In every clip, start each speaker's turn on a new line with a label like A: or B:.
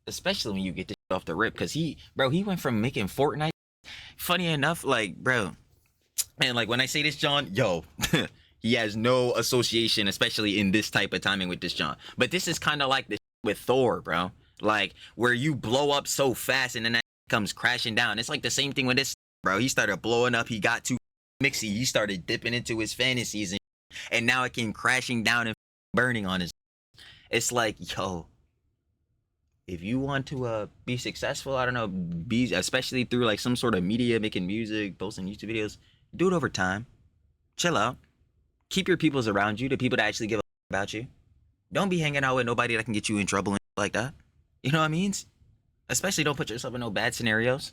A: especially when you get this off the rip, because he went from making Fortnite. Funny enough, like, bro, and like when I say this, John, yo, he has no association, especially in this type of timing with this John. But this is kind of like this with Thor, bro. Like where you blow up so fast and then that comes crashing down. It's like the same thing with this, bro. He started blowing up. He got too mixy. He started dipping into his fantasies, and now it came crashing down and burning on his. It's like, yo, if you want to be successful, I don't know, be especially through like some sort of media, making music, posting YouTube videos, do it over time. Chill out. Keep your peoples around you, the people that actually give a about you. Don't be hanging out with nobody that can get you in trouble and like that. You know what I mean? Especially don't put yourself in no bad scenarios.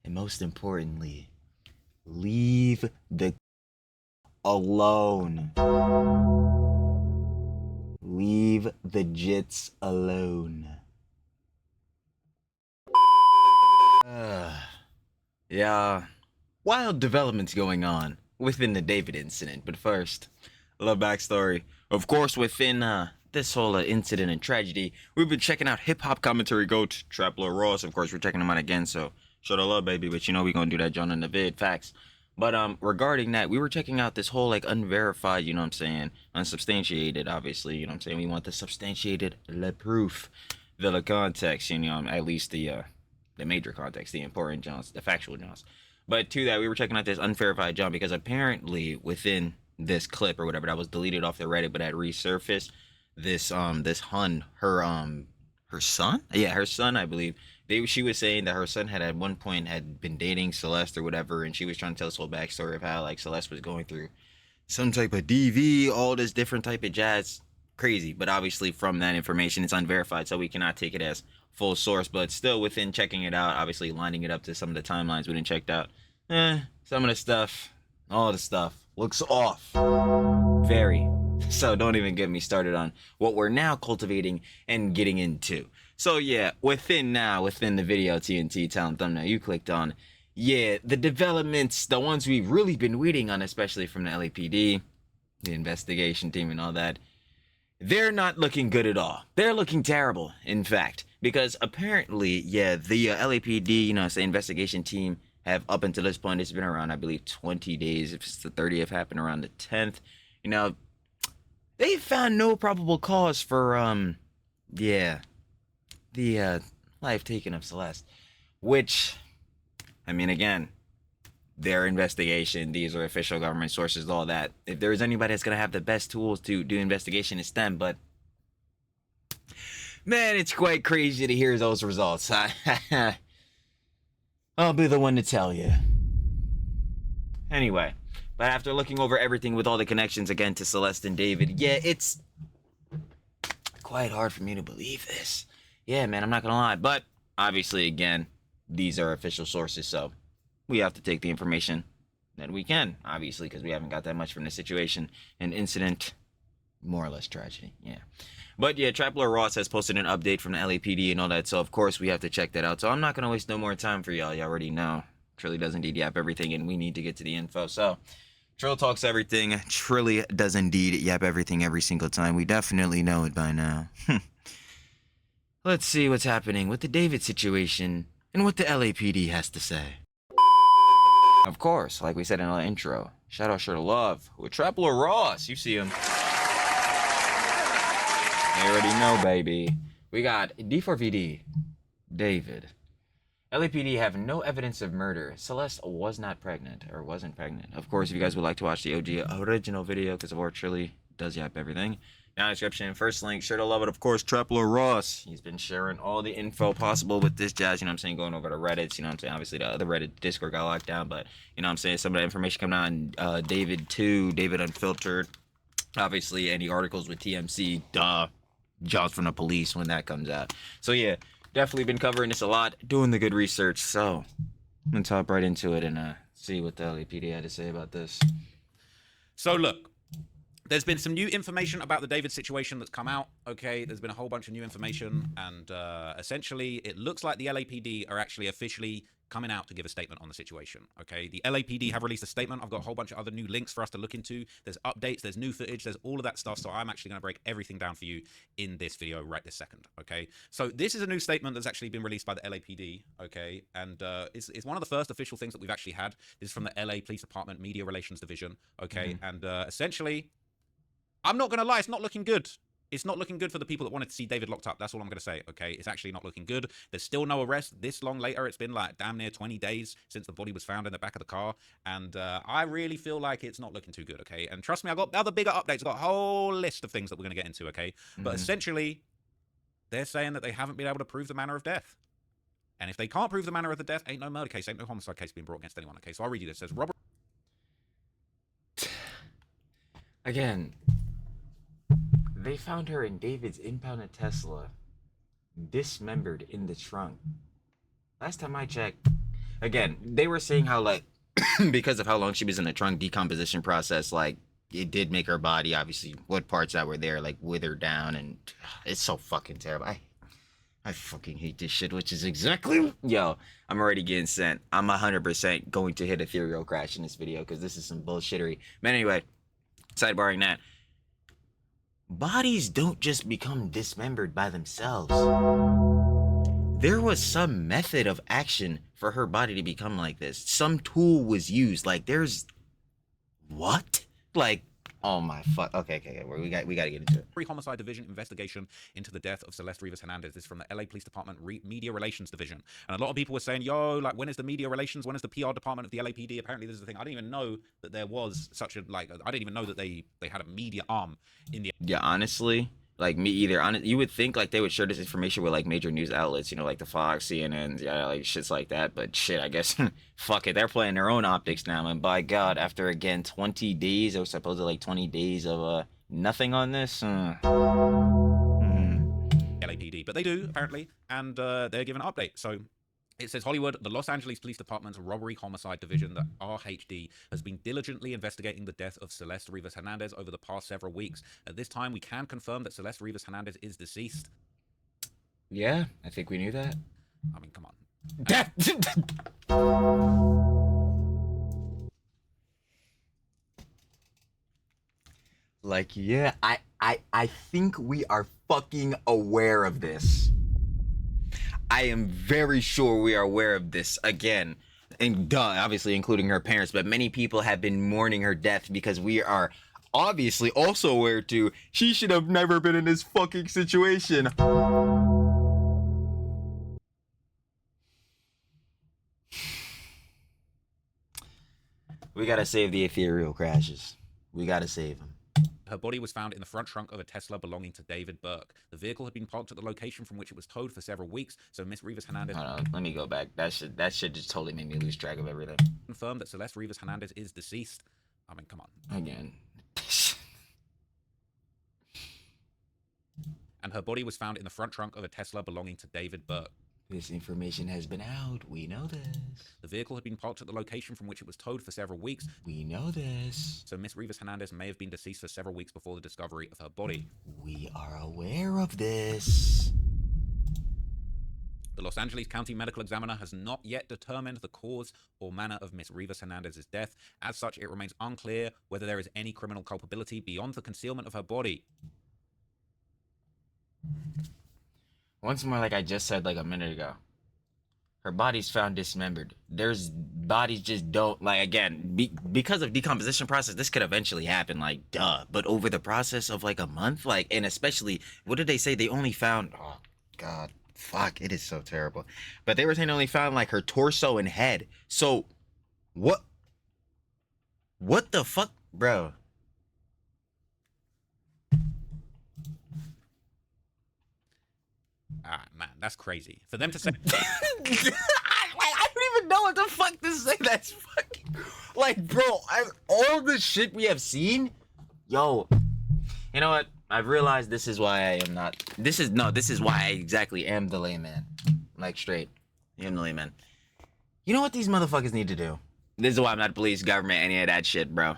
A: And most importantly, leave the alone. Leave the jits alone. Yeah, wild developments going on within the David incident. But first, a little backstory. Of course, within this whole incident and tragedy, we've been checking out hip-hop commentary goat Trap Lord Ross. Of course, we're checking him out again, so show the love, baby. But you know we're gonna do that, John, in the vid. Facts. But regarding that, we were checking out this whole like unverified, you know what I'm saying, unsubstantiated, obviously, you know what I'm saying. We want the substantiated, le proof, the context, you know, at least the major context, the important Johns, the factual Johns. But to that, we were checking out this unverified John because apparently within this clip or whatever that was deleted off the Reddit but had resurfaced, this Hun, her son, yeah, her son, I believe. She was saying that her son had at one point had been dating Celeste or whatever, and she was trying to tell this whole backstory of how like Celeste was going through some type of DV, all this different type of jazz, crazy. But obviously from that information, it's unverified, so we cannot take it as full source. But still, within checking it out, obviously lining it up to some of the timelines we didn't checked out, some of the stuff, all the stuff looks off, very. So don't even get me started on what we're now cultivating and getting into. So yeah, within the video TNT talent thumbnail you clicked on, yeah, the developments, the ones we've really been waiting on, especially from the LAPD, the investigation team and all that, they're not looking good at all. They're looking terrible, in fact, because apparently, yeah, the LAPD, you know, say investigation team have up until this point, it's been around, I believe, 20 days. If it's the 30th, happened around the 10th, you know, they found no probable cause for, yeah, the life taken of Celeste, which, I mean, again, their investigation, these are official government sources, all that. If there's anybody that's gonna have the best tools to do investigation, it's them. But man, it's quite crazy to hear those results. I'll be the one to tell you. Anyway, but after looking over everything with all the connections again to Celeste and David, yeah, it's quite hard for me to believe this. Yeah, man, I'm not gonna lie. But obviously, again, these are official sources, so we have to take the information that we can, obviously, because we haven't got that much from the situation. An incident, more or less tragedy, yeah. But yeah, Trappler Ross has posted an update from the LAPD and all that, so of course we have to check that out. So I'm not gonna waste no more time for y'all. You already know. Trilly does indeed yap everything, and we need to get to the info. So, Trill talks everything. Trilly does indeed yap everything every single time. We definitely know it by now. Let's see what's happening with the David situation and what the LAPD has to say. Of course, like we said in our intro, shout out, sure to love with Trappler Ross. You see him. You already know, baby. We got D4vd, David. LAPD have no evidence of murder. Celeste was not pregnant, or wasn't pregnant. Of course, if you guys would like to watch the OG original video, because of course Trilly does yap everything, down in the description, first link, sure to love it, of course, Trappler Ross. He's been sharing all the info possible with this jazz, you know what I'm saying, going over to Reddit, you know what I'm saying, obviously the other Reddit Discord got locked down, but, you know what I'm saying, some of the information coming on David 2, David Unfiltered, obviously any articles with TMC, jobs from the police when that comes out. So yeah, definitely been covering this a lot, doing the good research, so I'm gonna top right into it and see what the LAPD had to say about this.
B: So look, there's been some new information about the David situation that's come out, okay? There's been a whole bunch of new information, and essentially it looks like the LAPD are actually officially coming out to give a statement on the situation. Okay, the LAPD have released a statement. I've got a whole bunch of other new links for us to look into. There's updates, there's new footage, there's all of that stuff. So I'm actually going to break everything down for you in this video right this second. Okay, so this is a new statement that's actually been released by the LAPD. Okay, and it's one of the first official things that we've actually had. This is from the LA Police Department Media Relations Division. Okay, and essentially, I'm not going to lie, it's not looking good. It's not looking good for the people that wanted to see David locked up. That's all I'm going to say, okay? It's actually not looking good. There's still no arrest. This long later, it's been like damn near 20 days since the body was found in the back of the car. And I really feel like it's not looking too good, okay? And trust me, I've got other bigger updates. I've got a whole list of things that we're going to get into, okay? But essentially, they're saying that they haven't been able to prove the manner of death. And if they can't prove the manner of the death, ain't no murder case, ain't no homicide case being brought against anyone, okay? So I'll read you this. It says, robbery.
A: Again, they found her in David's impounded Tesla, dismembered in the trunk. Last time I checked, again, they were saying how, like, because of how long she was in the trunk, decomposition process, like, it did make her body, obviously, what parts that were there, like, wither down, and it's so fucking terrible. I fucking hate this shit, which is exactly... Yo, I'm already getting sent. I'm 100% going to hit ethereal crash in this video, because this is some bullshittery. But anyway, sidebarring that, bodies don't just become dismembered by themselves. There was some method of action for her body to become like this. Some tool was used. Like, there's... What? Like, oh my fuck. Okay. We got to get into it.
B: Homicide Division investigation into the death of Celeste Rivas Hernandez. This is from the LA Police Department Media Relations Division. And a lot of people were saying, yo, like, when is the media relations? When is the PR department of the LAPD? Apparently, this is the thing. I didn't even know that there was such a, like, I didn't even know that they had a media arm in the...
A: Yeah, honestly, like, me either. You would think, like, they would share this information with, like, major news outlets, you know, like the Fox, CNN, yeah, like, shits like that. But shit, I guess, fuck it. They're playing their own optics now. And by God, after, again, 20 days, or supposedly, like, 20 days of, nothing on this?
B: LAPD, but they do, apparently, and they're giving an update. So it says Hollywood, the Los Angeles Police Department's Robbery Homicide Division, the RHD, has been diligently investigating the death of Celeste Rivas Hernandez over the past several weeks. At this time, we can confirm that Celeste Rivas Hernandez is deceased.
A: Yeah, I think we knew that.
B: I mean, come on.
A: Like, yeah, I think we are fucking aware of this. I am very sure we are aware of this. Again, and obviously including her parents, but many people have been mourning her death because we are obviously also aware too. She should have never been in this fucking situation. We gotta save the ethereal crashes. We gotta save them.
B: Her body was found in the front trunk of a Tesla belonging to David Burke. The vehicle had been parked at the location from which it was towed for several weeks, so Miss Rivas Hernandez...
A: Hold on, let me go back. That shit just totally made me lose track of everything.
B: Confirmed that Celeste Rivas Hernandez is deceased. I mean, come on.
A: Again.
B: And her body was found in the front trunk of a Tesla belonging to David Burke.
A: This information has been out. We know this.
B: The vehicle had been parked at the location from which it was towed for several weeks.
A: We know this.
B: So Miss Rivas Hernandez may have been deceased for several weeks before the discovery of her body.
A: We are aware of this.
B: The Los Angeles County Medical Examiner has not yet determined the cause or manner of Miss Rivas Hernandez's death. As such, it remains unclear whether there is any criminal culpability beyond the concealment of her body.
A: Once more, like I just said like a minute ago, her body's found dismembered. There's bodies just don't, like, again, because of decomposition process, this could eventually happen, like, duh. But over the process of like a month, like, and especially, what did they say? They only found, oh God, fuck, it is so terrible. But they were saying they only found like her torso and head. So what the fuck, bro?
B: Ah, man, that's crazy. For them to say...
A: I don't even know what the fuck to say. That's fucking... Like, bro, all the shit we have seen... Yo, you know what? I've realized this is why I am not... This is why I exactly am the layman. Like, straight. I am the layman. You know what these motherfuckers need to do? This is why I'm not police, government, any of that shit, bro.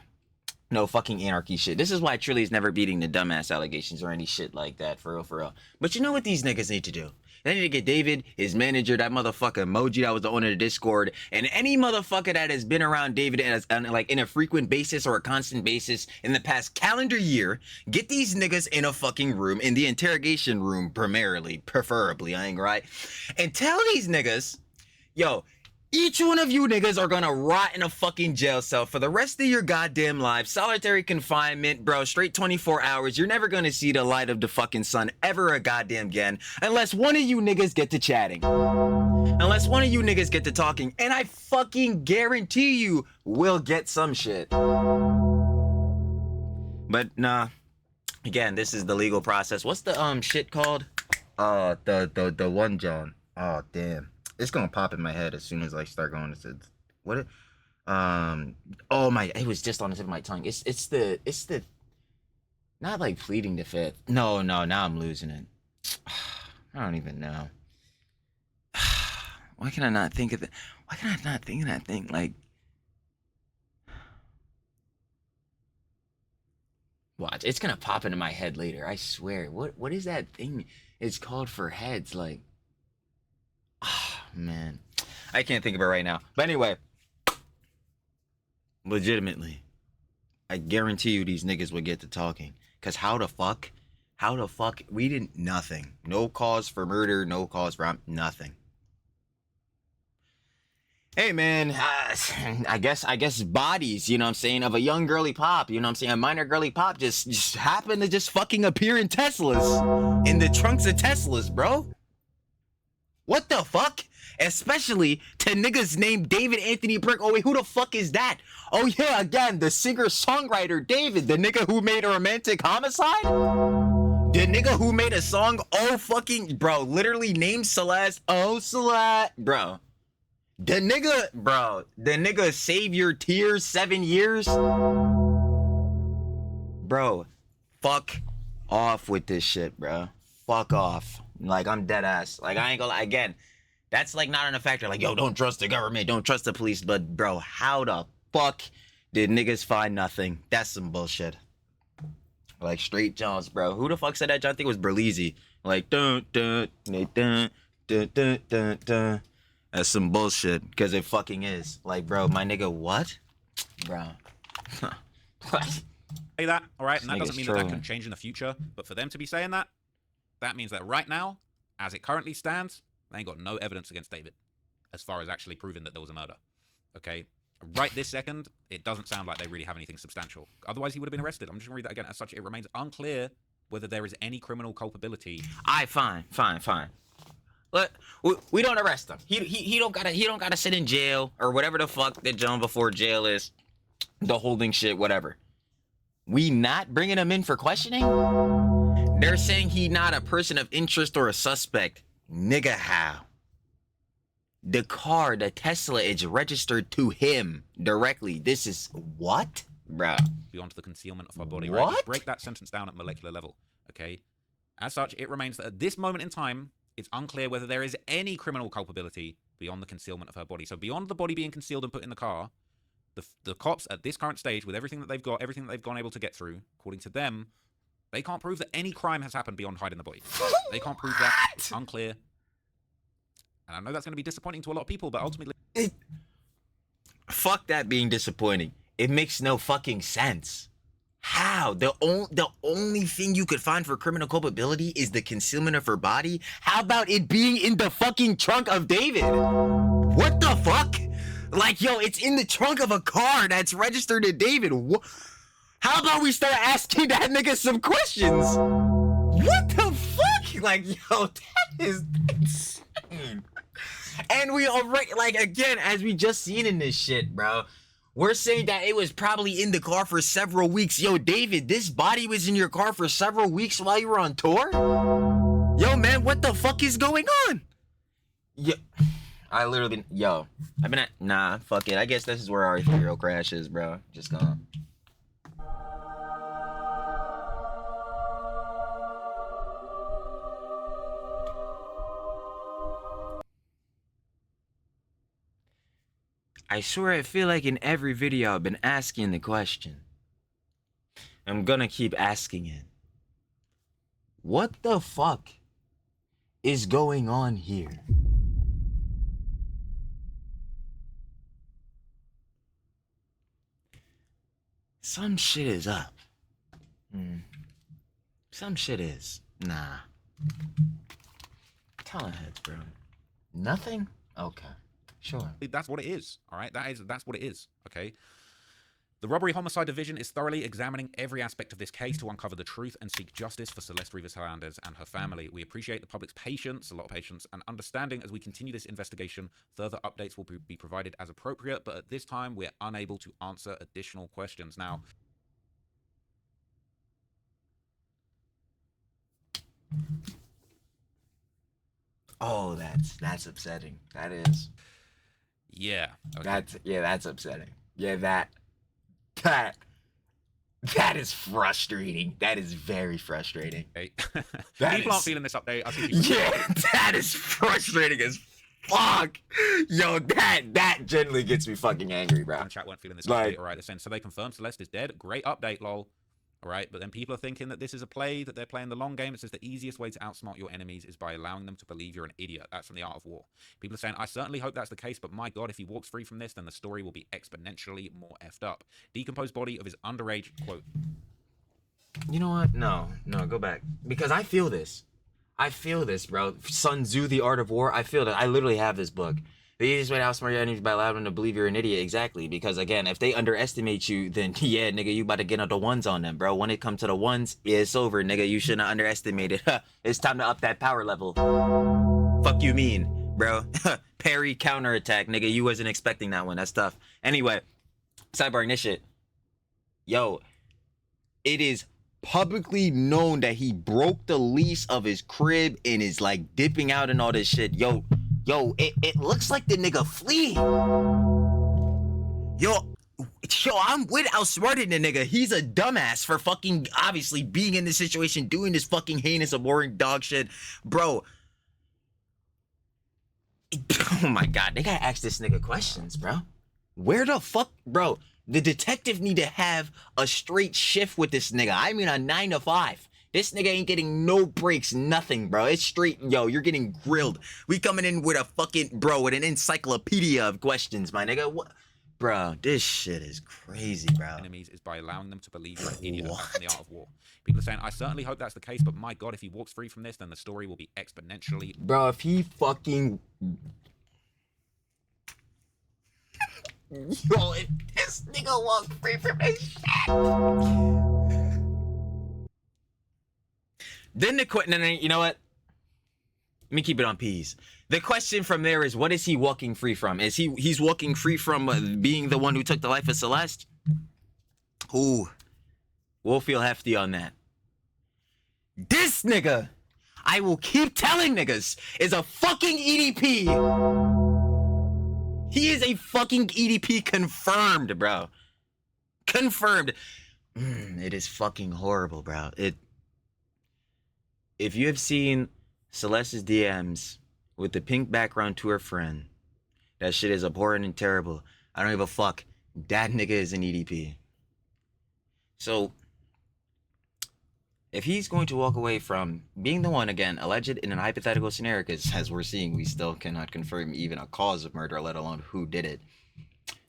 A: No fucking anarchy shit. This is why Trilly's never beating the dumbass allegations or any shit like that, for real, for real. But you know what these niggas need to do? They need to get David, his manager, that motherfucker Emoji that was the owner of the Discord, and any motherfucker that has been around David like in a frequent basis or a constant basis in the past calendar year. Get these niggas in a fucking room, in the interrogation room preferably, I ain't right, and tell these niggas, yo, each one of you niggas are gonna rot in a fucking jail cell for the rest of your goddamn lives. Solitary confinement, bro. Straight 24 hours. You're never gonna see the light of the fucking sun ever a goddamn again. Unless one of you niggas get to chatting. Unless one of you niggas get to talking. And I fucking guarantee you we'll get some shit. But nah. Again, this is the legal process. What's the shit called? The one John. Oh damn. It's gonna pop in my head as soon as I start going to what it oh my, it was just on the tip of my tongue. It's the not like pleading the fifth. No, now I'm losing it. I don't even know. Why can I not think of it? Why can I not think of that thing? Like, watch, it's gonna pop into my head later, I swear. What is that thing it's called for heads? Like, man, I can't think of it right now. But anyway, legitimately, I guarantee you these niggas would get to talking. Cause how the fuck, we didn't, nothing. No cause for murder, no cause for nothing. Hey man, I guess bodies, you know what I'm saying, of a young girly pop, you know what I'm saying, a minor girly pop just happened to just fucking appear in Teslas, in the trunks of Teslas, bro. What the fuck? Especially to niggas named David Anthony Brick. Oh wait, who the fuck is that? Oh yeah, again, the singer-songwriter David, the nigga who made a Romantic Homicide? The nigga who made a song, oh fucking, bro, literally named Celeste, oh Celeste, bro. The nigga Save Your Tears 7 years? Bro, fuck off with this shit, bro. Fuck off. Like, I'm dead ass. Like, I ain't gonna lie. Again, that's like not a factor. Like, yo, don't trust the government, don't trust the police. But, bro, how the fuck did niggas find nothing? That's some bullshit. Like, straight Jones, bro. Who the fuck said that? I think it was Berlizzi. Like, dun, dun, dun, dun, dun, dun, dun, dun. That's some bullshit, because it fucking is. Like, bro, my nigga, what? Bro. What?
B: Say that, all right? And that
A: This
B: doesn't
A: nigga's
B: mean that
A: trolling.
B: can change in the future. But for them to be saying that, that means that right now, as it currently stands, they ain't got no evidence against David as far as actually proving that there was a murder. Okay? Right this second, it doesn't sound like they really have anything substantial. Otherwise, he would have been arrested. I'm just going to read that again. As such, it remains unclear whether there is any criminal culpability.
A: Fine. Look, we don't arrest him. He don't gotta sit in jail or whatever the fuck that John before jail is. The holding shit, whatever. We not bringing him in for questioning? They're saying he not a person of interest or a suspect. Nigga, how? The car, the Tesla, is registered to him directly. This is what? Bruh.
B: Beyond the concealment of our body.
A: What?
B: Right? Just break that sentence down at molecular level. Okay? As such, it remains that at this moment in time, it's unclear whether there is any criminal culpability beyond the concealment of her body. So beyond the body being concealed and put in the car, the cops at this current stage, with everything that they've got, everything that they've gone able to get through, according to them, they can't prove that any crime has happened beyond hiding the body. They can't prove that. It's unclear. And I know that's going to be disappointing to a lot of people, but ultimately...
A: Fuck that being disappointing. It makes no fucking sense. How? The only thing you could find for criminal culpability is the concealment of her body? How about it being in the fucking trunk of David? What the fuck? Like, yo, it's in the trunk of a car that's registered to David. How about we start asking that nigga some questions? What the fuck? Like, yo, that is insane. And we already, like, again, as we just seen in this shit, bro, we're saying that it was probably in the car for several weeks. Yo, David, this body was in your car for several weeks while you were on tour? Yo, man, what the fuck is going on? Yo, I literally, yo, I've been at, nah, fuck it. I guess this is where our ethereal crash is, bro. Just gone. I swear I feel like in every video I've been asking the question. I'm gonna keep asking it. What the fuck is going on here? Some shit is up. Some shit is. Nah. Tell heads, bro. Nothing? Okay. Sure.
B: That's what it is. All right. That's what it is. Okay. The Robbery Homicide Division is thoroughly examining every aspect of this case to uncover the truth and seek justice for Celeste Rivas-Hernandez and her family. We appreciate the public's patience, a lot of patience, and understanding as we continue this investigation. Further updates will be provided as appropriate, but at this time, we're unable to answer additional questions. Now,
A: oh, that's upsetting. That is.
B: Yeah. Okay.
A: That's upsetting. Yeah, that is frustrating. That is very frustrating.
B: Okay. People aren't feeling this update. I think
A: that is frustrating as fuck. Yo, that genuinely gets me fucking angry, bro.
B: The chat weren't feeling this update. All right, they're saying, so they confirmed Celeste is dead. Great update, lol. All right, but then people are thinking that this is a play, that they're playing the long game. It says the easiest way to outsmart your enemies is by allowing them to believe you're an idiot. That's from The Art of War. People are saying, I certainly hope that's the case, but my God, if he walks free from this, then the story will be exponentially more effed up. Decomposed body of his underage, quote.
A: You know what? No, go back. Because I feel this. I feel this, bro. Sun Tzu, The Art of War. I feel that. I literally have this book. The easiest way to outsmart your enemies by allowing them to believe you're an idiot. Exactly. Because, again, if they underestimate you, then, yeah, nigga, you about to get on the ones on them, bro. When it comes to the ones, it's over, nigga. You shouldn't underestimate it. It's time to up that power level. Fuck you mean, bro? Parry, counterattack, nigga. You wasn't expecting that one. That's tough. Anyway, sidebarring this shit. Yo, it is publicly known that he broke the lease of his crib and is, like, dipping out and all this shit. Yo, it looks like the nigga flee. Yo, I'm with outsmarting the nigga. He's a dumbass for fucking obviously being in this situation, doing this fucking heinous, boring dog shit. Bro. Oh my God, they gotta ask this nigga questions, bro. Where the fuck, bro? The detective need to have a straight shift with this nigga. I mean a 9 to 5. This nigga ain't getting no breaks, nothing, bro. It's straight, yo, you're getting grilled. We coming in with a fucking, bro, with an encyclopedia of questions, my nigga. What? Bro, this shit is crazy, bro.
B: Enemies is by allowing them to believe you're an idiot. That's The Art of War. People are saying, I certainly hope that's the case, but my God, if he walks free from this, then the story will be exponentially.
A: Bro, if he fucking... Yo, if this nigga walks free from this shit... Then you know what? Let me keep it on P's. The question from there is, what is he walking free from? He's walking free from being the one who took the life of Celeste? Ooh, we'll feel hefty on that. This nigga, I will keep telling niggas, is a fucking EDP. He is a fucking EDP confirmed, bro. Confirmed. It is fucking horrible, bro. If you have seen Celeste's DMs with the pink background to her friend, that shit is abhorrent and terrible. I don't give a fuck. That nigga is an EDP. So, if he's going to walk away from being the one, again, alleged in an hypothetical scenario, because as we're seeing, we still cannot confirm even a cause of murder, let alone who did it,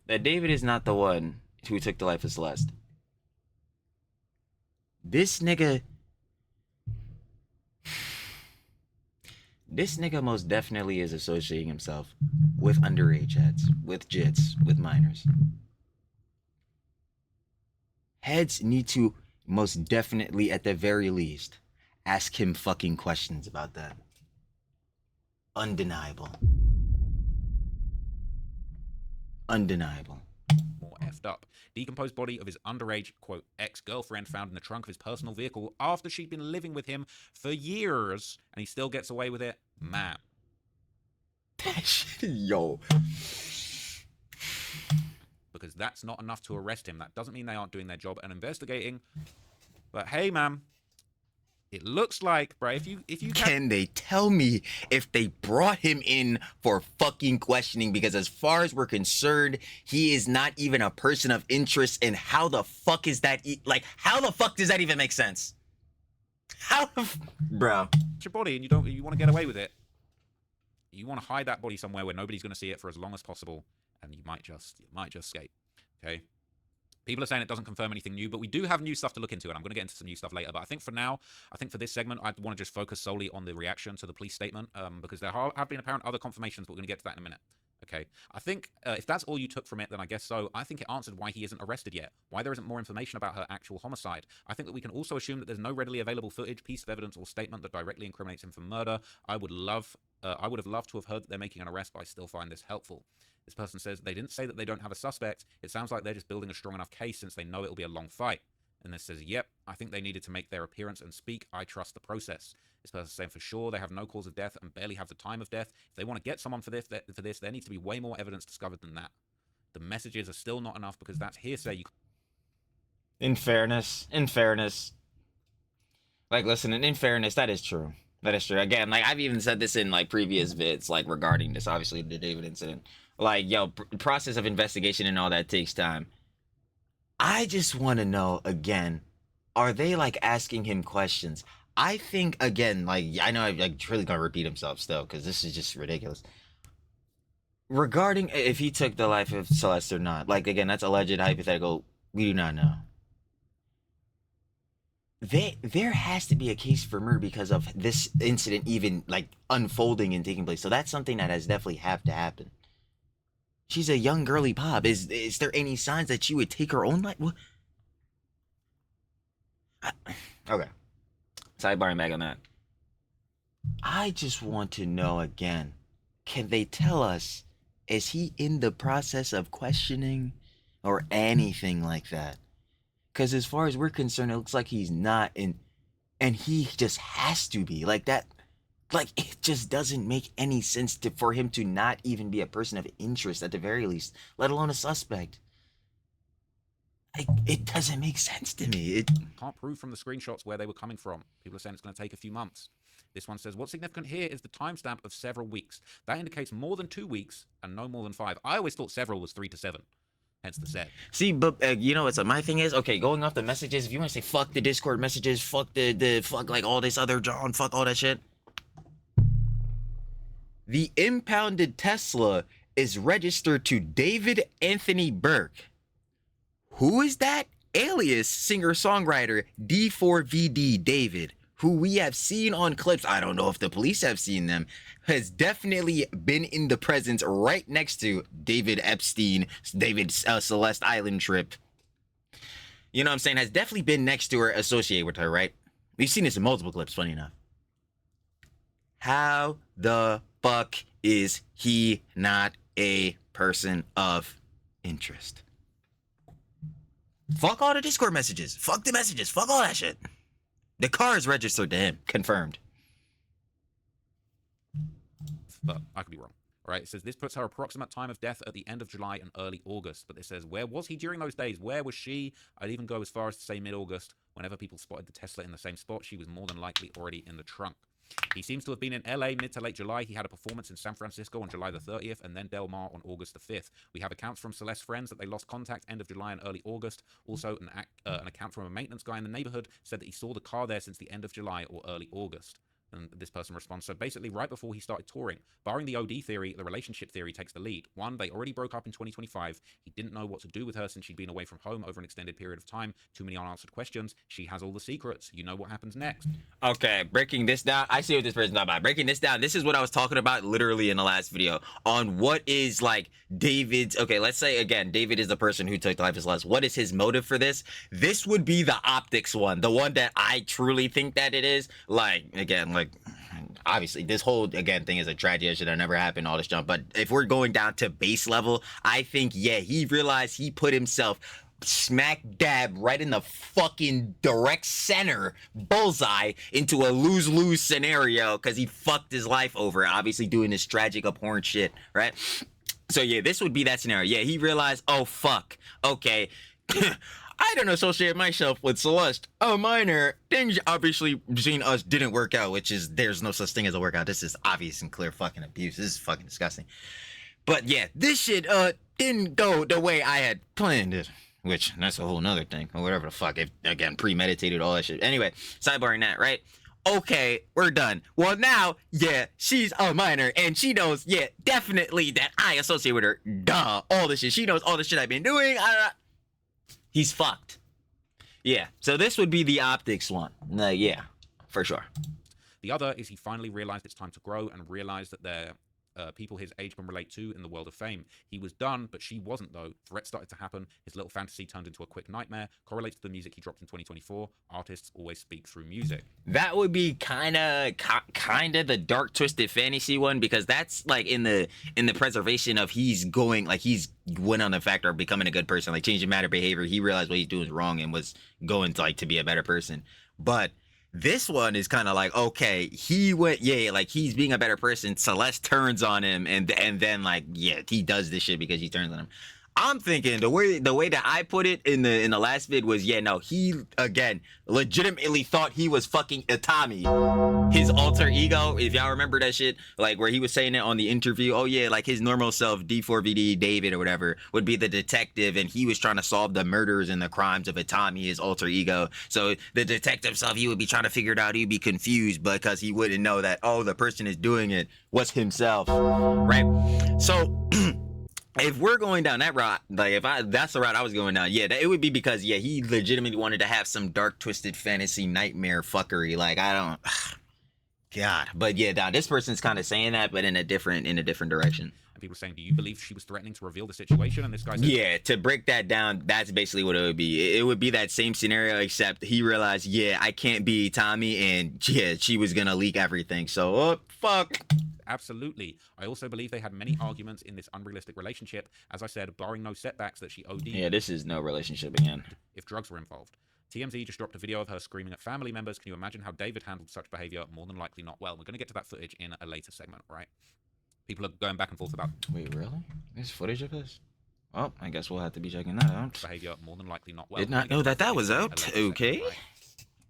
A: that David is not the one who took the life of Celeste. This nigga most definitely is associating himself with underage heads, with jits, with minors. Heads need to most definitely, at the very least, ask him fucking questions about that. Undeniable. Undeniable.
B: More effed up. Decomposed body of his underage, quote, ex-girlfriend found in the trunk of his personal vehicle after she'd been living with him for years, and he still gets away with it. Man.
A: That shit, yo.
B: Because that's not enough to arrest him. That doesn't mean they aren't doing their job and investigating. But hey, man, it looks like, bro, if you
A: can they tell me if they brought him in for fucking questioning? Because as far as we're concerned, he is not even a person of interest. And how the fuck is that? How the fuck does that even make sense? Bro,
B: your body and you want to get away with it. You want to hide that body somewhere where nobody's going to see it for as long as possible, and you might just escape. Okay. People are saying it doesn't confirm anything new, but we do have new stuff to look into, and I'm going to get into some new stuff later. But I think for now, I think for this segment, I want to just focus solely on the reaction to the police statement, because there have been apparent other confirmations, but we're going to get to that in a minute. Okay, I think if that's all you took from it, then I guess so. I think it answered why he isn't arrested yet, why there isn't more information about her actual homicide. I think that we can also assume that there's no readily available footage, piece of evidence, or statement that directly incriminates him for murder. I would have loved to have heard that they're making an arrest, but I still find this helpful. This person says they didn't say that they don't have a suspect. It sounds like they're just building a strong enough case since they know it'll be a long fight. And this says, yep, I think they needed to make their appearance and speak. I trust the process. This person saying for sure they have no cause of death and barely have the time of death. If they want to get someone for this, there needs to be way more evidence discovered than that. The messages are still not enough because that's hearsay.
A: In fairness, like, listen, in fairness, that is true. That is true. Again, like, I've even said this in, like, previous vids, like, regarding this, obviously, the David incident. Like, yo, process of investigation and all that takes time. I just want to know, again, are they, like, asking him questions? I think, again, like, I know I'm, like, really gonna repeat himself still, because this is just ridiculous. Regarding if he took the life of Celeste or not, like, again, that's alleged, hypothetical, we do not know. There has to be a case for murder because of this incident even, like, unfolding and taking place. So that's something that has definitely have to happen. She's a young girly pop. Is there any signs that she would take her own life? What? Okay. Sidebarring back on that. I just want to know again, can they tell us, is he in the process of questioning or anything like that? Because as far as we're concerned, it looks like he's not in, and he just has to be. Like that, like it just doesn't make any sense for him to not even be a person of interest at the very least, let alone a suspect. It doesn't make sense to me.
B: Can't prove from the screenshots where they were coming from. People are saying it's going to take a few months. This one says, what's significant here is the timestamp of several weeks. That indicates more than 2 weeks and no more than 5. I always thought several was 3 to 7. Hence the set.
A: See, but you know what's my thing is? Okay, going off the messages, if you want to say fuck the Discord messages, fuck the fuck like all this other John, fuck all that shit. The impounded Tesla is registered to David Anthony Burke. Who is that? Alias singer-songwriter D4vd David, who we have seen on clips, I don't know if the police have seen them, has definitely been in the presence right next to David Epstein, Celeste Island trip. You know what I'm saying? Has definitely been next to her, associated with her, right? We've seen this in multiple clips, funny enough. How the fuck is he not a person of interest? Fuck all the Discord messages. Fuck the messages. Fuck all that shit. The car is registered to him. Confirmed.
B: But I could be wrong. All right, it says this puts her approximate time of death at the end of July and early August. But it says, where was he during those days? Where was she? I'd even go as far as to say mid-August. Whenever people spotted the Tesla in the same spot, she was more than likely already in the trunk. He seems to have been in LA mid to late July. He had a performance in San Francisco on July the 30th and then Del Mar on August the 5th. We have accounts from Celeste's friends that they lost contact end of July and early August. Also, an account from a maintenance guy in the neighborhood said that he saw the car there since the end of July or early August. And this person responds, so basically right before he started touring, barring the OD theory, the relationship theory takes the lead. One, they already broke up in 2025. He didn't know what to do with her since she'd been away from home over an extended period of time. Too many unanswered questions. She has all the secrets. You know what happens next.
A: Okay, breaking this down. I see what this person's talking about. Breaking this down. This is what I was talking about literally in the last video on what is like David's. Okay, let's say again, David is the person who took the life of Celeste. What is his motive for this? This would be the optics one. The one that I truly think that it is. Like, again, like, obviously this whole again thing is a tragedy. It should have never happened, all this junk. But if we're going down to base level, I think, yeah, he realized he put himself smack dab right in the fucking direct center bullseye into a lose-lose scenario because he fucked his life over, obviously doing this tragic abhorrent shit, right? So yeah, this would be that scenario. Yeah, he realized, oh fuck, okay. I don't associate myself with Celeste, a minor. Things obviously between us didn't work out, which is, there's no such thing as a workout. This is obvious and clear fucking abuse. This is fucking disgusting. But yeah, this shit didn't go the way I had planned it, which that's a whole nother thing, or whatever the fuck. If again, premeditated, all that shit. Anyway, sidebarring that, right? Okay, we're done. Well, now, yeah, she's a minor, and she knows, yeah, definitely that I associate with her. Duh, all the shit. She knows all the shit I've been doing. He's fucked. Yeah, so this would be the optics one. Yeah, for sure.
B: The other is he finally realized it's time to grow and realized that there people his age can relate to in the world of fame. He was done, but she wasn't, though. Threats started to happen. His little fantasy turned into a quick nightmare. Correlates to the music he dropped in 2024. Artists always speak through music.
A: That would be kind of the dark twisted fantasy one, because that's like in the preservation of he's went on the factor of becoming a good person, like changing matter behavior. He realized what he's doing is wrong and was going to be a better person. But this one is kind of like, okay, he went, yeah, like he's being a better person. Celeste turns on him, and then like, yeah, he does this shit because he turns on him. I'm thinking the way that I put it in the last vid was, yeah, no, he again legitimately thought he was fucking Itami, his alter ego. If y'all remember that shit, like where he was saying it on the interview, oh yeah, like his normal self, D4vd David or whatever, would be the detective, and he was trying to solve the murders and the crimes of Itami, his alter ego. So the detective self, he would be trying to figure it out. He'd be confused because he wouldn't know that, oh, the person is doing it was himself, right? So. If we're going down that route, like that's the route I was going down, yeah, it would be because, yeah, he legitimately wanted to have some dark twisted fantasy nightmare fuckery. Like, I don't, God, but yeah, now this person's kind of saying that, but in a different direction.
B: And people saying, do you believe she was threatening to reveal the situation? And this guy said,
A: yeah, to break that down, that's basically what it would be. It would be that same scenario, except he realized, yeah, I can't be Tommy, and yeah, she was gonna leak everything. So, fuck.
B: Absolutely. I also believe they had many arguments in this unrealistic relationship. As I said, barring no setbacks, that she OD'd.
A: Yeah, this is no relationship again.
B: If drugs were involved. TMZ just dropped a video of her screaming at family members. Can you imagine how David handled such behavior? More than likely not well. We're going to get to that footage in a later segment, right? People are going back and forth about...
A: Wait, really? There's footage of this? Well, I guess we'll have to be checking that out.
B: Behavior more than likely not well.
A: Did not know that was out. Okay.
B: Segment, right?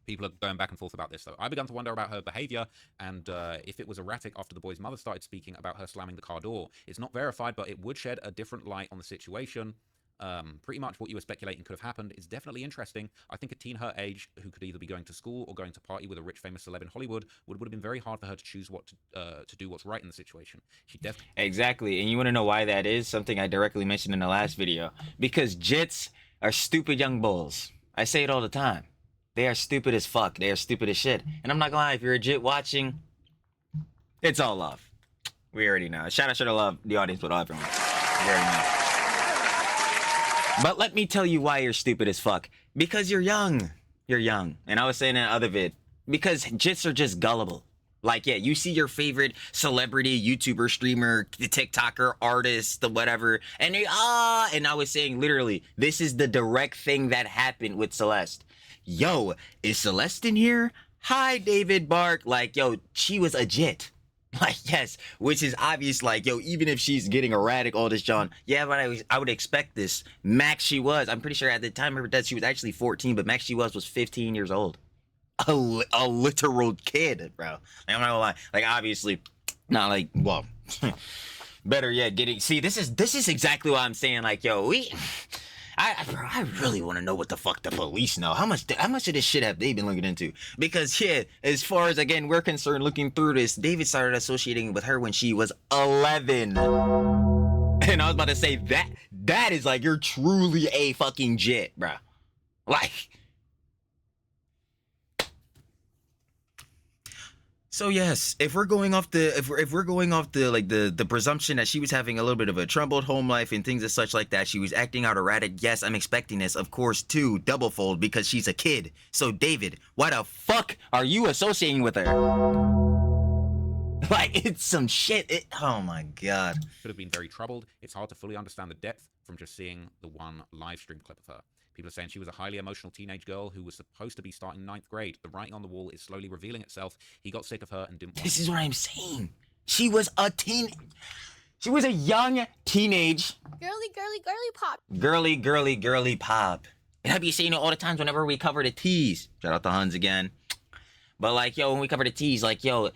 B: People are going back and forth about this, though. I began to wonder about her behavior and if it was erratic after the boy's mother started speaking about her slamming the car door. It's not verified, but it would shed a different light on the situation. Pretty much what you were speculating could have happened. It's definitely interesting. I think a teen her age who could either be going to school or going to party with a rich, famous celeb in Hollywood would have been very hard for her to choose what to do what's right in the situation. She definitely...
A: Exactly, and you want to know why that is? Something I directly mentioned in the last video. Because jits are stupid young bulls. I say it all the time. They are stupid as fuck. They are stupid as shit. And I'm not gonna lie, if you're a jit watching, it's all love. We already know. Shout out to the love, the audience with all everyone. We already know. But let me tell you why you're stupid as fuck. Because you're young. You're young. And I was saying in the other vid, because jits are just gullible. Like, yeah, you see your favorite celebrity, YouTuber, streamer, TikToker, artist, the whatever, and they, and I was saying literally, this is the direct thing that happened with Celeste. Yo, is Celeste in here? Hi, David Bark. Like, yo, she was a jit. Like, yes, which is obvious. Like, yo, even if she's getting erratic, all this, John, yeah, but I would expect this. Max, she was. I'm pretty sure at the time of her death, she was actually 14, but Max, she was 15 years old. A literal kid, bro. I'm not gonna lie. Like, obviously, not like, well, better yet, see, this is exactly what I'm saying. Like, yo, I really want to know what the fuck the police know. How much of this shit have they been looking into? Because, yeah, as far as, again, we're concerned, looking through this, David started associating with her when she was 11. And I was about to say, that is like, you're truly a fucking jit, bro. Like... So yes, if we're going off the like the presumption that she was having a little bit of a troubled home life and things as such like that, she was acting out erratic. Yes, I'm expecting this, of course, too, doublefold because she's a kid. So David, why the fuck are you associating with her? Like, it's some shit. Oh my god.
B: Could have been very troubled. It's hard to fully understand the depth from just seeing the one live stream clip of her. People are saying she was a highly emotional teenage girl who was supposed to be starting 9th grade. The writing on the wall is slowly revealing itself. He got sick of her and didn't want...
A: This is what I'm saying. She was a young teenage...
C: Girly pop.
A: Girly pop. And I be saying it all the times whenever we cover the teas. Shout out to Huns again. But like, yo, when we cover the teas, like, yo,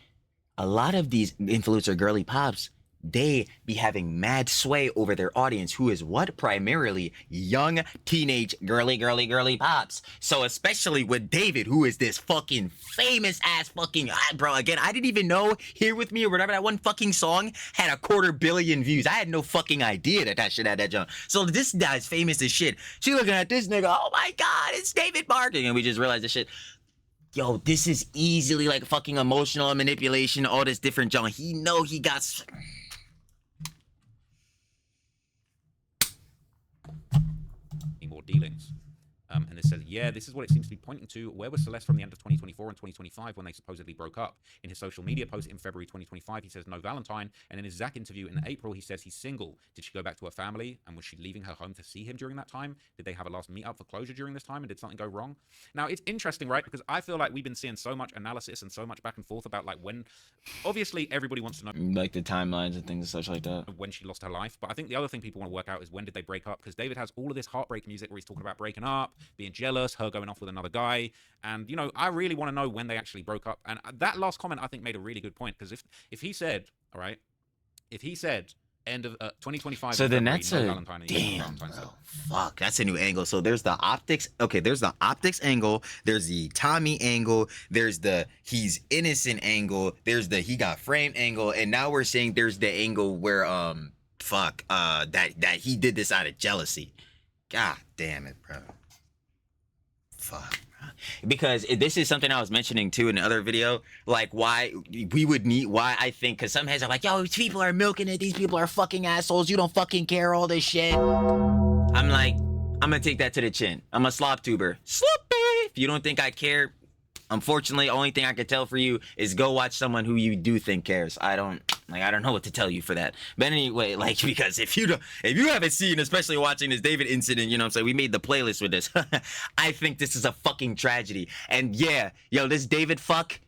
A: a lot of these influencer girly pops, they be having mad sway over their audience, who is what? Primarily young teenage girly pops. So especially with David, who is this fucking famous ass fucking bro. Again, I didn't even know Here With Me or whatever that one fucking song had 250 million views. I had no fucking idea that shit had that jump. So this guy's famous as shit. She looking at this nigga, oh my god, it's David Barking, and we just realized this shit. Yo, this is easily like fucking emotional manipulation, all this different junk. He know he got
B: more dealings. And it says, yeah, this is what it seems to be pointing to. Where was Celeste from the end of 2024 and 2025 when they supposedly broke up? In his social media post in February 2025, he says no Valentine. And in his Zach interview in April, he says he's single. Did she go back to her family? And was she leaving her home to see him during that time? Did they have a last meetup for closure during this time? And did something go wrong? Now, it's interesting, right? Because I feel like we've been seeing so much analysis and so much back and forth about like when, obviously everybody wants to know
A: like the timelines and things and such like that.
B: When she lost her life. But I think the other thing people want to work out is when did they break up? Because David has all of this heartbreak music where he's talking about breaking up, being jealous, her going off with another guy. And, you know, I really want to know when they actually broke up. And that last comment, I think, made a really good point. Because if he said, all right, if he said end of 2025,
A: so then
B: February,
A: that's
B: no
A: a
B: Valentine,
A: damn, bro. Fuck, that's a new angle. So there's the optics. Okay, there's the optics angle. There's the Tommy angle. There's the he's innocent angle. There's the he got framed angle. And now we're saying there's the angle where that he did this out of jealousy. God damn it, bro. Fuck. Because this is something I was mentioning too in the other video, like why we would need, why I think, because some heads are like, yo, these people are milking it, these people are fucking assholes, you don't fucking care, all this shit. I'm like, I'm gonna take that to the chin. I'm a slop tuber. Sloppy! If you don't think I care, unfortunately, only thing I can tell for you is go watch someone who you do think cares. I don't know what to tell you for that. But anyway, like, because if you haven't seen, especially watching this David incident, you know what I'm saying, we made the playlist with this. I think this is a fucking tragedy. And yeah, yo, this David fuck,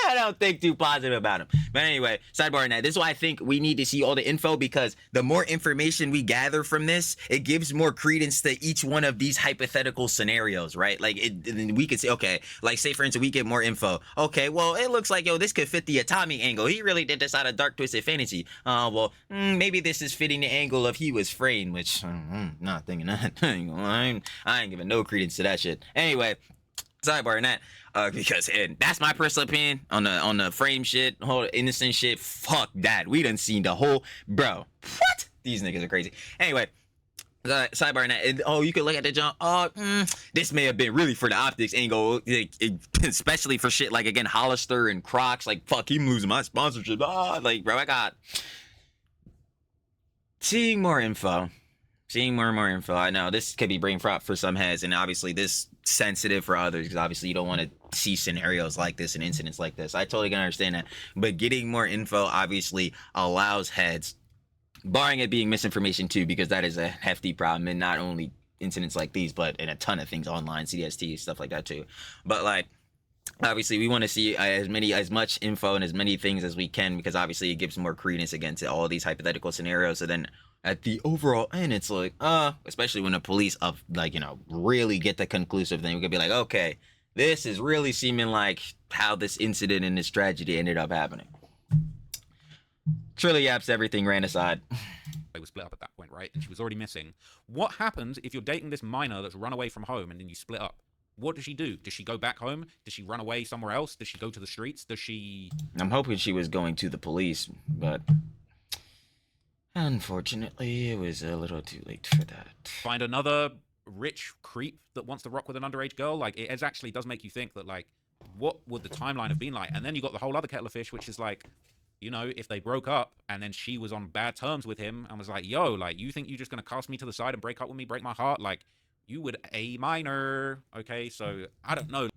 A: I don't think too positive about him. But anyway, sidebar on that. This is why I think we need to see all the info, because the more information we gather from this, it gives more credence to each one of these hypothetical scenarios, right? Like, we could say, okay, like say for instance, we get more info. Okay, well, it looks like, yo, this could fit the Tommy angle. He really did this out of dark twisted fantasy. Maybe this is fitting the angle of he was framed, which I'm not thinking that. I ain't giving no credence to that shit. Anyway, sidebar on that. Because and that's my personal opinion on the frame shit, whole innocent shit. Fuck that. We done seen the whole, bro. What? These niggas are crazy. Anyway, sidebar on that. And, you could look at the jump. This may have been really for the optics angle, especially for shit like, again, Hollister and Crocs. Like, fuck, I'm losing my sponsorship. Like, bro, I got seeing more info. Seeing more and more info. I know this could be brain fart for some heads, and obviously this sensitive for others, because obviously you don't want to see scenarios like this and incidents like this. I totally can understand that. But getting more info obviously allows heads, barring it being misinformation too, because that is a hefty problem, and not only incidents like these, but in a ton of things online, CDST, stuff like that too. But like, obviously we want to see as much info and as many things as we can, because obviously it gives more credence again to all these hypothetical scenarios. So then at the overall end, it's like, especially when the police really get the conclusive thing, we could be like, okay, this is really seeming like how this incident and this tragedy ended up happening. TrillTalksEverything ran aside.
B: They were split up at that point, right? And she was already missing. What happens if you're dating this minor that's run away from home and then you split up? What does she do? Does she go back home? Does she run away somewhere else? Does she go to the streets? Does she...
A: I'm hoping she was going to the police, but unfortunately, it was a little too late for that.
B: Find another rich creep that wants to rock with an underage girl? Like, it actually does make you think that, like, what would the timeline have been like? And then you got the whole other kettle of fish, which is like, you know, if they broke up and then she was on bad terms with him and was like, yo, like, you think you're just going to cast me to the side and break up with me, break my heart? Like, you would A minor. Okay, so I don't know.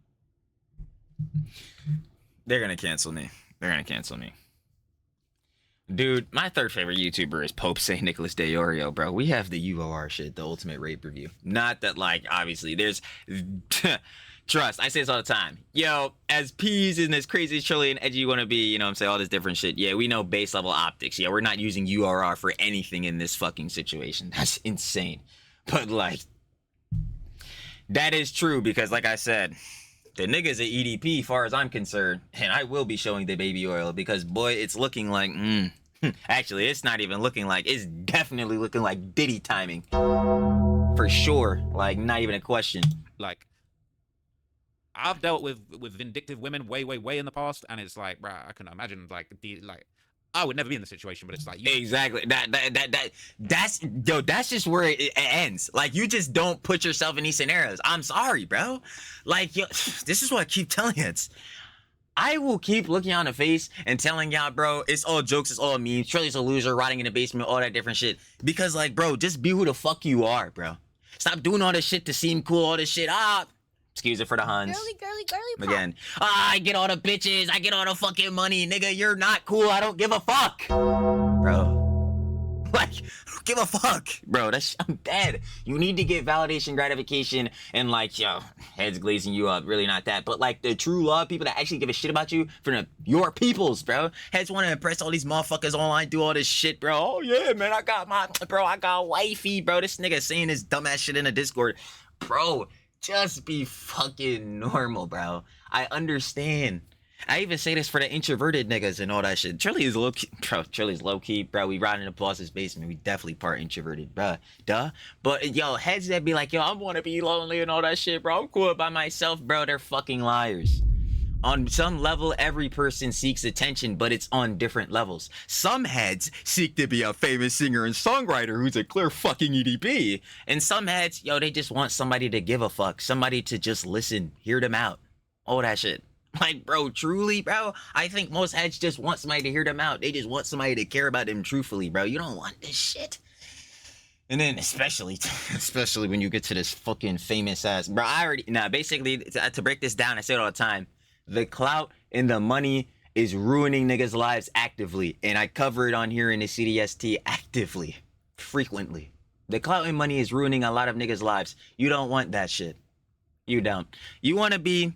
A: They're going to cancel me. They're going to cancel me. Dude, my third favorite YouTuber is Pope St. Nicholas de Orio, bro. We have the UOR shit, the ultimate rape review. Not that, like, obviously, there's... Trust, I say this all the time. Yo, as peas and as crazy as Trilly and edgy you want to be, you know what I'm saying, all this different shit. Yeah, we know base level optics. Yeah, we're not using URR for anything in this fucking situation. That's insane. But, like, that is true because, like I said, the nigga's a EDP far as I'm concerned. And I will be showing the baby oil because, boy, it's looking like, Actually, it's not even looking like, it's definitely looking like Diddy timing. For sure. Like, not even a question.
B: Like, I've dealt with vindictive women way in the past, and it's like, bruh, I can imagine like I would never be in the situation, but it's like
A: Exactly. That's just where it ends. Like, you just don't put yourself in these scenarios. I'm sorry, bro. Like, yo, this is what I keep telling you. I will keep looking on the face and telling y'all, bro, it's all jokes, it's all memes. Trilly's a loser, rotting in the basement, all that different shit. Because, like, bro, just be who the fuck you are, bro. Stop doing all this shit to seem cool, all this shit. Excuse it for the Huns.
C: Girly pop.
A: Again. I get all the bitches, I get all the fucking money. Nigga, you're not cool, I don't give a fuck. Bro. Like, give a fuck, bro. I'm dead. You need to get validation, gratification, and like, yo, heads glazing you up. Really not that, but like the true love, people that actually give a shit about you for your peoples, bro. Heads want to impress all these motherfuckers online, do all this shit, bro. Oh yeah, man, I got wifey, bro. This nigga saying this dumbass shit in a Discord, bro. Just be fucking normal, bro. I understand. I even say this for the introverted niggas and all that shit. Trilly is low key, bro. Trilly's low key, bro. We ride in the boss's basement. We definitely part introverted, bro. Duh. But yo, heads that be like, yo, I want to be lonely and all that shit, bro. I'm cool by myself, bro. They're fucking liars. On some level, every person seeks attention, but it's on different levels. Some heads seek to be a famous singer and songwriter who's a clear fucking EDP. And some heads, yo, they just want somebody to give a fuck. Somebody to just listen, hear them out. All that shit. Like, bro, truly, bro, I think most heads just want somebody to hear them out. They just want somebody to care about them truthfully, bro. You don't want this shit. And then especially when you get to this fucking famous ass, bro, basically, to break this down, I say it all the time. The clout and the money is ruining niggas' lives actively. And I cover it on here in the CDST actively, frequently. The clout and money is ruining a lot of niggas' lives. You don't want that shit. You don't. You want to be,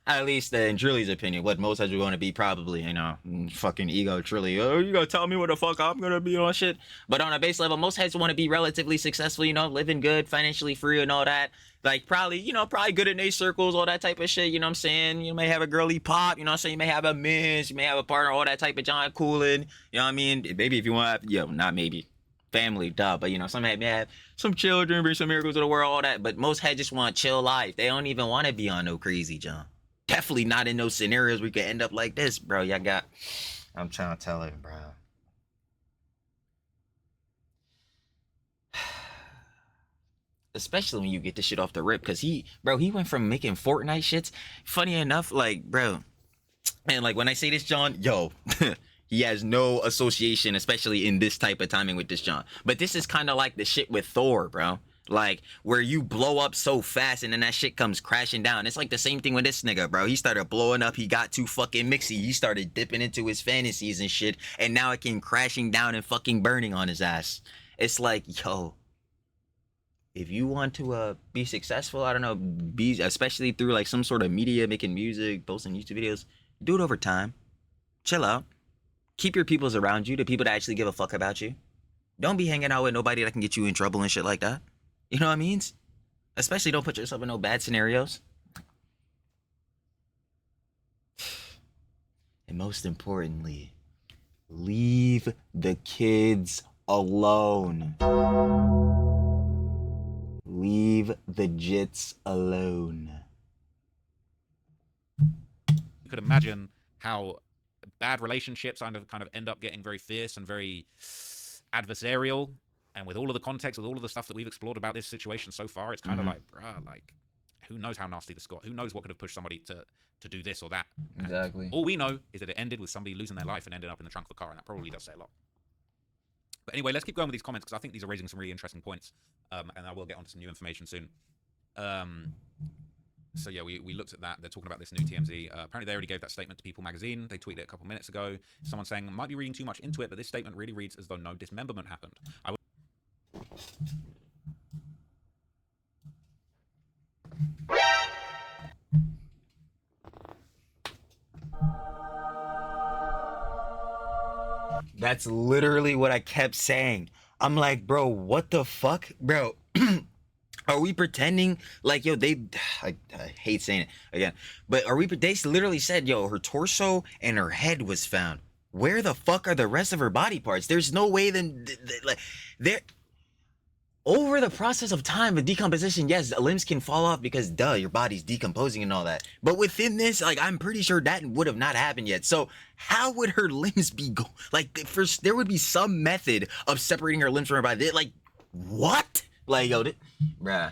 A: at least in Trilly's opinion, what most heads are going to be probably, you know, fucking ego Trilly. Oh, you gonna tell me what the fuck I'm gonna be on shit? But on a base level, most heads want to be relatively successful, you know, living good, financially free and all that. Like, probably, you know, probably good in their circles, all that type of shit, you know what I'm saying? You may have a girly pop, you know what I'm saying? You may have a miss, you may have a partner, all that type of John Coolin, you know what I mean? Maybe if you want to have, not maybe. Family, duh, but you know, some may have some children, bring some miracles to the world, all that. But most heads just want chill life. They don't even want to be on no crazy, John. Definitely not in those scenarios where you could end up like this, bro. I'm trying to tell him, bro. Especially when you get this shit off the rip, because he went from making Fortnite shits. Funny enough, like, bro, and like when I say this, John, yo, he has no association, especially in this type of timing with this John. But this is kind of like the shit with Thor, bro. Like, where you blow up so fast and then that shit comes crashing down. It's like the same thing with this nigga, bro. He started blowing up. He got too fucking mixy. He started dipping into his fantasies and shit. And now it came crashing down and fucking burning on his ass. It's like, yo, if you want to be successful, I don't know, be especially through like some sort of media, making music, posting YouTube videos, do it over time. Chill out. Keep your peoples around you, the people that actually give a fuck about you. Don't be hanging out with nobody that can get you in trouble and shit like that. You know what I mean? Especially don't put yourself in no bad scenarios. And most importantly, leave the kids alone. Leave the jits alone.
B: You could imagine how bad relationships kind of end up getting very fierce and very adversarial. And with all of the context, with all of the stuff that we've explored about this situation so far, it's kind of like, bruh, like, who knows how nasty this got? Who knows what could have pushed somebody to do this or that?
A: Exactly.
B: And all we know is that it ended with somebody losing their life and ended up in the trunk of a car, and that probably does say a lot. But anyway, let's keep going with these comments, because I think these are raising some really interesting points, and I will get onto some new information soon. So yeah, we looked at that. They're talking about this new TMZ. Apparently they already gave that statement to People magazine. They tweeted it a couple minutes ago. Someone saying, might be reading too much into it, but this statement really reads as though no dismemberment happened.
A: That's literally what I kept saying. I'm like, bro, what the fuck? Bro, are we pretending like, yo, I hate saying it again, but they literally said, yo, her torso and her head was found. where the fuck are the rest of her body parts? There's no way like they're over the process of time of decomposition. Yes, limbs can fall off because duh, your body's decomposing and all that. But within this, like, I'm pretty sure that would have not happened yet. So how would her limbs be like? First, there would be some method of separating her limbs from her body. Like, what? Like, yo, bruh.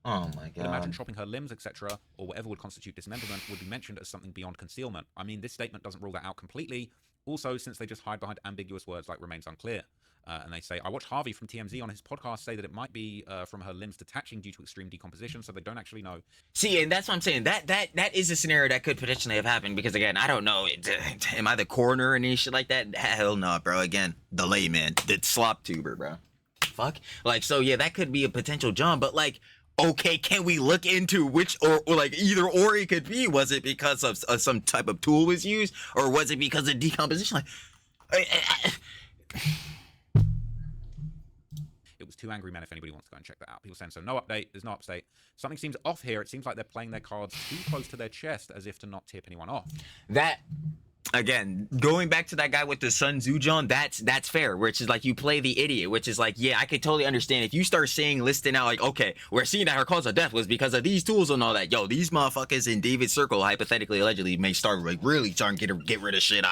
A: Oh my god.
B: Imagine chopping her limbs, etc., or whatever would constitute dismemberment would be mentioned as something beyond concealment. I mean, this statement doesn't rule that out completely. Also, since they just hide behind ambiguous words like remains unclear. And they say, I watched Harvey from TMZ on his podcast say that it might be from her limbs detaching due to extreme decomposition, so they don't actually know.
A: See, and that's what I'm saying. That is a scenario that could potentially have happened because, again, I don't know. Am I the coroner or any shit like that? Hell no, bro. Again, the layman, the slop tuber, bro. Fuck. Like, so yeah, that could be a potential jump, but like, okay, can we look into which or like either or it could be? Was it because of some type of tool was used, or was it because of decomposition? Like,
B: it was Two Angry Men if anybody wants to go and check that out. People saying, so no update, there's no update. Something seems off here. It seems like they're playing their cards too close to their chest as if to not tip anyone off.
A: That, again, going back to that guy with the Sun Tzu John, that's fair, which is like you play the idiot, which is like, yeah, I could totally understand if you start saying, listing out like, okay, we're seeing that her cause of death was because of these tools and all that. Yo, these motherfuckers in David's circle, hypothetically, allegedly, may start like really trying to get rid of shit.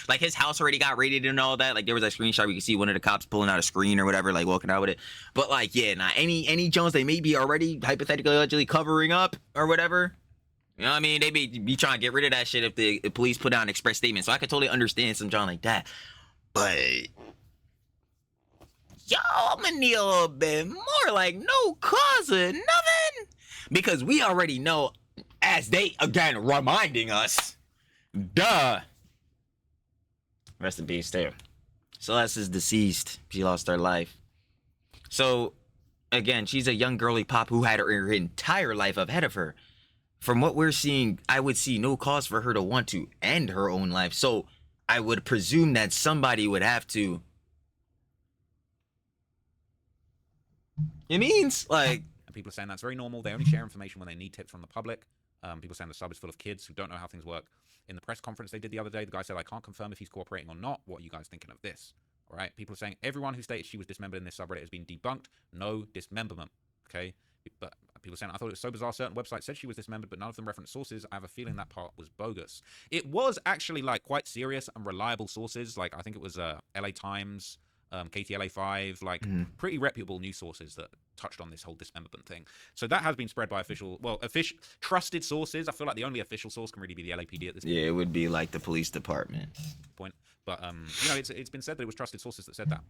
A: Like his house already got raided and all that. Like there was a screenshot where you can see one of the cops pulling out a screen or whatever, like walking out with it. But like, yeah, nah, any Jones they may be already hypothetically, allegedly covering up or whatever. You know what I mean? They be trying to get rid of that shit if the police put out an express statement. So I could totally understand some John like that. But yo, I'm gonna need a little bit more, like no cause or nothing. Because we already know, as they again reminding us, duh. Rest in peace too. Celeste is deceased. She lost her life. So again, she's a young girly pop who had her entire life ahead of her. From what we're seeing, I would see no cause for her to want to end her own life. So I would presume that somebody would have to. It means like.
B: And people are saying that's very normal. They only share information when they need tips from the public. People saying the sub is full of kids who don't know how things work. In the press conference they did the other day, the guy said, I can't confirm if he's cooperating or not. What are you guys thinking of this? All right. People are saying everyone who stated she was dismembered in this subreddit has been debunked. No dismemberment. Okay. But people saying, I thought it was so bizarre. Certain websites said she was dismembered, but none of them referenced sources. I have a feeling that part was bogus. It was actually like quite serious and reliable sources. Like I think it was LA Times, KTLA 5, like pretty reputable news sources that touched on this whole dismemberment thing. So that has been spread by trusted sources. I feel like the only official source can really be the LAPD at this point.
A: Yeah, it would be like the police department.
B: But you know, it's been said that it was trusted sources that said that.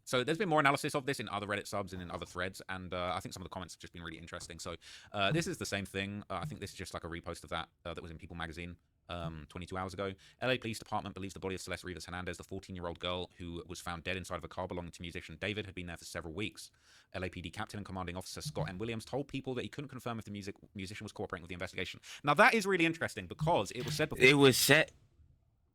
B: So there's been more analysis of this in other Reddit subs and in other threads, and I think some of the comments have just been really interesting. So this is the same thing. I think this is just like a repost of that that was in People magazine 22 hours ago. LA Police Department believes the body of Celeste Rivas Hernandez, the 14-year-old girl who was found dead inside of a car belonging to musician David, had been there for several weeks. LAPD Captain and Commanding Officer Scott M. Williams told people that he couldn't confirm if the musician was cooperating with the investigation. Now that is really interesting because it was said before.
A: It was said,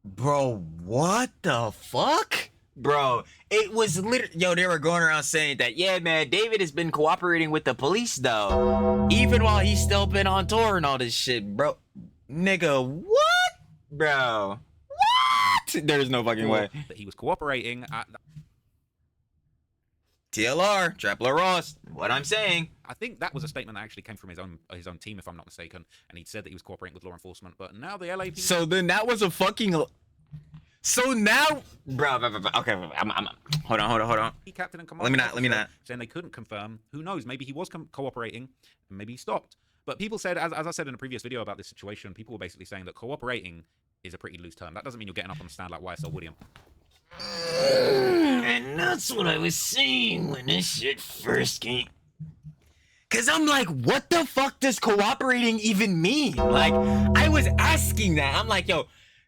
A: bro. What the fuck? Bro, it was literally, yo, they were going around saying that, yeah, man, David has been cooperating with the police, though. Even while he's still been on tour and all this shit, bro. Nigga, what? Bro. What? There's no fucking way.
B: That he was cooperating at...
A: TLR, Trapler Ross, what I'm saying.
B: I think that was a statement that actually came from his own team, if I'm not mistaken. And he said that he was cooperating with law enforcement, but now the LAPD...
A: So then that was a fucking... So now, bro, okay, I'm hold on.
B: Captain and
A: Let me not.
B: Saying they couldn't confirm. Who knows? Maybe he was cooperating, and maybe he stopped. But people said, as I said in a previous video about this situation, people were basically saying that cooperating is a pretty loose term. That doesn't mean you're getting up on the stand like YSL William.
A: And that's what I was saying when this shit first came. Cause I'm like, what the fuck does cooperating even mean? Like, I was asking that. I'm like, yo,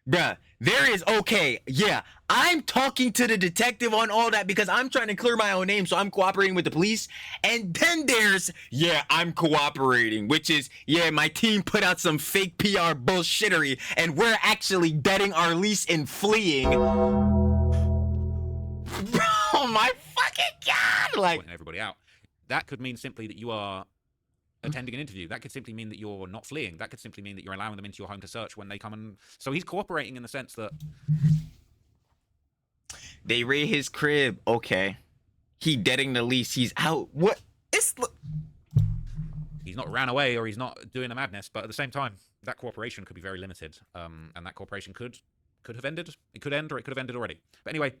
A: bruh, there is, okay, yeah, I'm talking to the detective on all that because I'm trying to clear my own name, so I'm cooperating with the police. And then there's, yeah, I'm cooperating, which is, yeah, my team put out some fake PR bullshittery, and we're actually deading our lease and fleeing. Bro, my fucking God! Like,
B: pointing everybody out. That could mean simply that you are attending an interview. That could simply mean that you're not fleeing. That could simply mean that you're allowing them into your home to search when they come and. So he's cooperating in the sense that
A: they raid his crib. Okay, he deading the lease. He's out. What? It's
B: he's not ran away or he's not doing a madness, but at the same time, that cooperation could be very limited, and that cooperation could have ended. It could end, or it could have ended already. But anyway,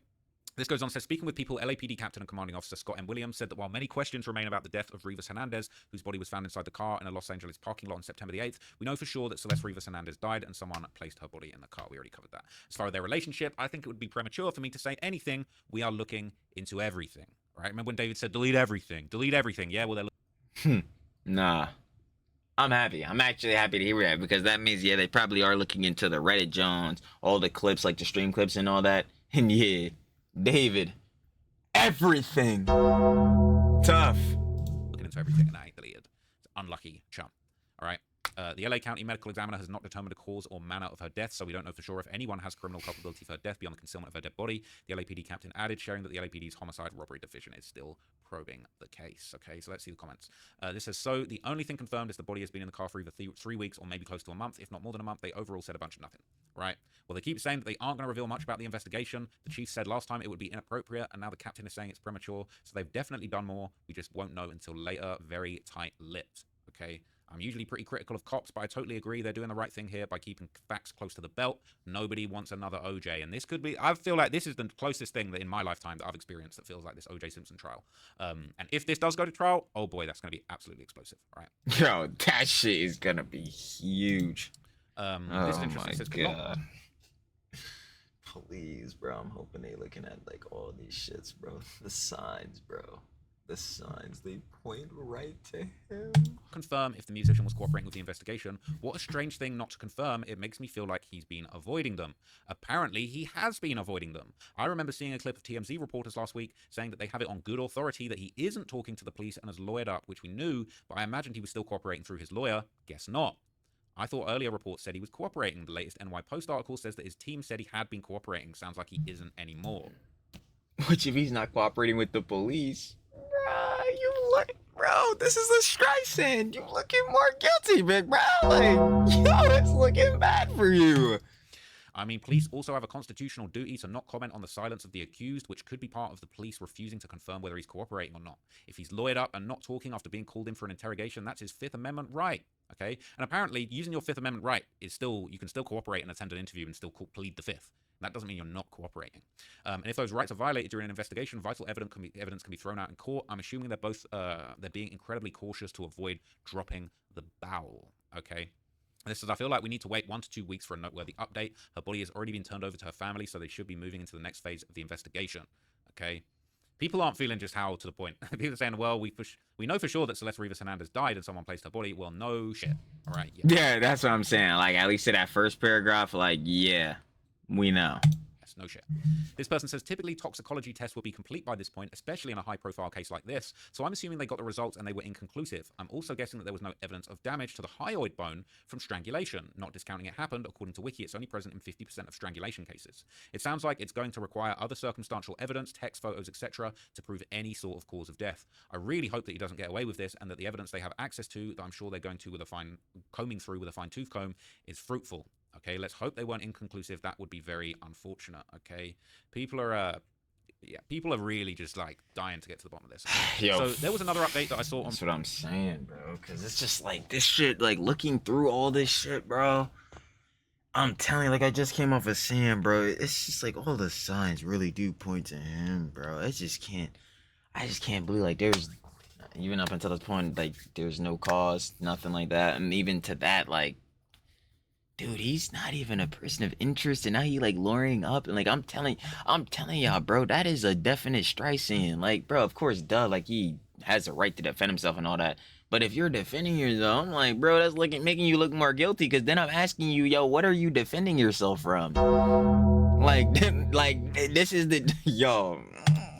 B: this goes on, says, speaking with people, LAPD Captain and Commanding Officer Scott M. Williams said that while many questions remain about the death of Rivas Hernandez, whose body was found inside the car in a Los Angeles parking lot on September the 8th, we know for sure that Celeste Rivas Hernandez died and someone placed her body in the car. We already covered that. As far as their relationship, I think it would be premature for me to say anything. We are looking into everything. Right? Remember when David said, delete everything? Delete everything. Yeah, well, they're
A: Nah. I'm happy. I'm actually happy to hear that, because that means, yeah, they probably are looking into the Reddit Jones, all the clips, like the stream clips and all that. And yeah, David, everything. Tough.
B: looking into everything, and that ain't deleted. It's unlucky chump. All right. The LA County Medical Examiner has not determined the cause or manner of her death, so we don't know for sure if anyone has criminal culpability for her death beyond the concealment of her dead body. The LAPD captain added, sharing that the LAPD's homicide robbery division is still probing the case. Okay, so let's see the comments. This says, so the only thing confirmed is the body has been in the car for either 3 weeks or maybe close to a month, if not more than a month. They overall said a bunch of nothing. Right? Well, they keep saying that they aren't going to reveal much about the investigation. The chief said last time it would be inappropriate, and now the captain is saying it's premature. So they've definitely done more. We just won't know until later. Very tight-lipped. Okay? I'm usually pretty critical of cops, but I totally agree they're doing the right thing here by keeping facts close to the belt. Nobody wants another OJ, and this could be, I feel like this is the closest thing that in my lifetime that I've experienced that feels like this OJ Simpson trial. And if this does go to trial, oh boy, that's going to be absolutely explosive. All right.
A: Yo, that shit is gonna be huge.
B: This is interesting. It says,
A: God. Please, bro. I'm hoping they looking at like all these shits, bro. The signs, bro. The signs, they point right to him.
B: Confirm if the musician was cooperating with the investigation. What a strange thing not to confirm. It makes me feel like he's been avoiding them. Apparently, he has been avoiding them. I remember seeing a clip of TMZ reporters last week saying that they have it on good authority that he isn't talking to the police and has lawyered up, which we knew, but I imagined he was still cooperating through his lawyer. Guess not. I thought earlier reports said he was cooperating. The latest NY Post article says that his team said he had been cooperating. Sounds like he isn't anymore.
A: Which if he's not cooperating with the police? Bro, this is a Streisand. You looking more guilty, big bro. Like, yo, it's looking bad for you.
B: I mean, police also have a constitutional duty to not comment on the silence of the accused, which could be part of the police refusing to confirm whether he's cooperating or not. If he's lawyered up and not talking after being called in for an interrogation, that's his Fifth Amendment right. Okay? And apparently, using your Fifth Amendment right is still, you can still cooperate and attend an interview and still plead the Fifth. That doesn't mean you're not cooperating. And if those rights are violated during an investigation, vital evidence can be thrown out in court. I'm assuming they're being incredibly cautious to avoid dropping the bowel. Okay. This says, I feel like we need to wait 1 to 2 weeks for a noteworthy update. Her body has already been turned over to her family, so they should be moving into the next phase of the investigation. Okay. People aren't feeling just how to the point. People are saying, well, we know for sure that Celeste Rivas Hernandez died and someone placed her body. Well, no shit. All right.
A: Yeah, that's what I'm saying. Like, at least in that first paragraph, like, yeah. We know.
B: Yes, no shit. This person says, typically toxicology tests will be complete by this point, especially in a high-profile case like this, so I'm assuming they got the results and they were inconclusive. I'm also guessing that there was no evidence of damage to the hyoid bone from strangulation. Not discounting it happened, according to Wiki, it's only present in 50% of strangulation cases. It sounds like it's going to require other circumstantial evidence, text, photos, etc., to prove any sort of cause of death. I really hope that he doesn't get away with this and that the evidence they have access to, that I'm sure they're going to combing through with a fine-tooth comb, is fruitful. Okay, let's hope they weren't inconclusive. That would be very unfortunate. Okay, people are really just like dying to get to the bottom of this.
A: Yo,
B: so there was another update that I saw on.
A: That's what I'm saying, bro. Because it's just like this shit. Like looking through all this shit, bro. I'm telling you, like I just came off of Sam, bro. It's just like all the signs really do point to him, bro. I just can't believe like there's even up until this point like there's no cause, nothing like that, and even to that like. Dude, he's not even a person of interest, and now he like luring up, and like I'm telling y'all, bro, that is a definite Streisand. Like, bro, of course, duh, like he has a right to defend himself and all that. But if you're defending yourself, I'm like, bro, that's making you look more guilty. Because then I'm asking you, yo, what are you defending yourself from? Like this is the yo.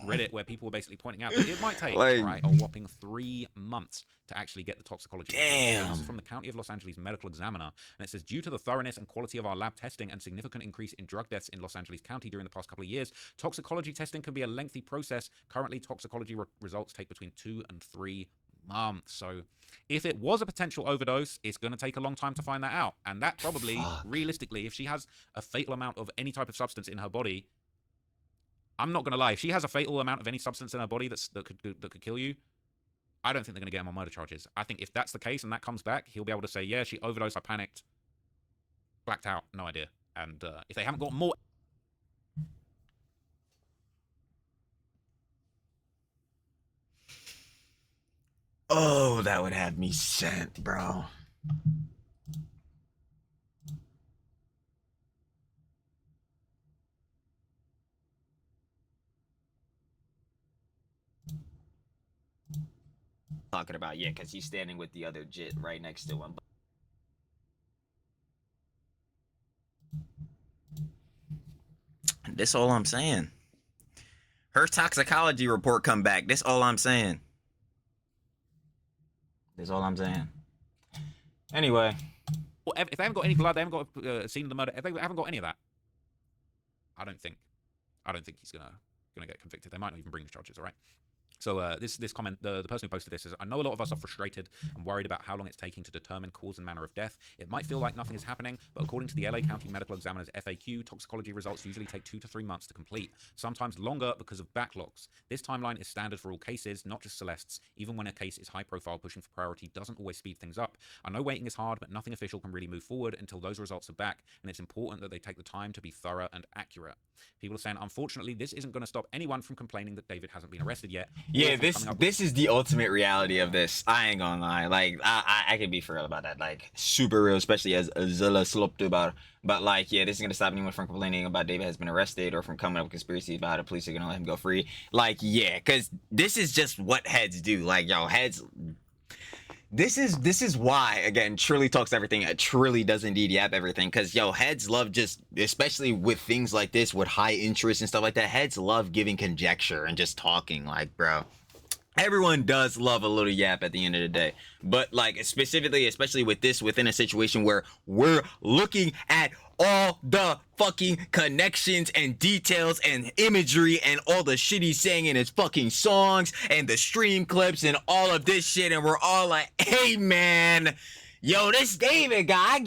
B: Reddit, where people were basically pointing out that it might take
A: like,
B: a whopping 3 months to actually get the toxicology.
A: Damn.
B: This is from the County of Los Angeles Medical Examiner, and it says, due to the thoroughness and quality of our lab testing and significant increase in drug deaths in Los Angeles County during the past couple of years, toxicology testing can be a lengthy process. Currently, toxicology results take between 2 and 3 months. So if it was a potential overdose, it's going to take a long time to find that out. And that probably, realistically, if she has a fatal amount of any type of substance in her body, I'm not going to lie, if she has a fatal amount of any substance in her body that could kill you, I don't think they're going to get him on murder charges. I think if that's the case and that comes back, he'll be able to say, yeah, she overdosed, I panicked, blacked out, no idea. And if they haven't got more...
A: Oh, that would have me sent, bro. Talking about, yeah, because he's standing with the other jit right next to him. This all I'm saying. Her toxicology report come back. This all I'm saying. That's all I'm saying. Anyway.
B: Well, if they haven't got any blood, they haven't got seen the murder, if they haven't got any of that, I don't think he's gonna get convicted. They might not even bring the charges, all right? So this comment, the person who posted this says, I know a lot of us are frustrated and worried about how long it's taking to determine cause and manner of death. It might feel like nothing is happening, but according to the LA County Medical Examiner's FAQ, toxicology results usually take 2 to 3 months to complete, sometimes longer because of backlogs. This timeline is standard for all cases, not just Celeste's. Even when a case is high profile, pushing for priority doesn't always speed things up. I know waiting is hard, but nothing official can really move forward until those results are back, and it's important that they take the time to be thorough and accurate. People are saying, unfortunately, this isn't going to stop anyone from complaining that David hasn't been arrested yet.
A: Yeah, this is the ultimate reality of this. I ain't gonna lie. Like, I can be for real about that. Like, super real, especially as Zilla sloped about. But, like, yeah, this is gonna stop anyone from complaining about David has been arrested or from coming up with conspiracies about how the police are gonna let him go free. Like, yeah, because this is just what heads do. Like, yo, heads... This is why, again, Trilly talks everything. Trilly does indeed yap everything. Because, yo, heads love just, especially with things like this, with high interest and stuff like that, heads love giving conjecture and just talking. Like, bro, everyone does love a little yap at the end of the day. But, like, specifically, especially with this, within a situation where we're looking at all the fucking connections and details and imagery and all the shit he's saying in his fucking songs and the stream clips and all of this shit, and we're all like, hey man, yo, this David guy,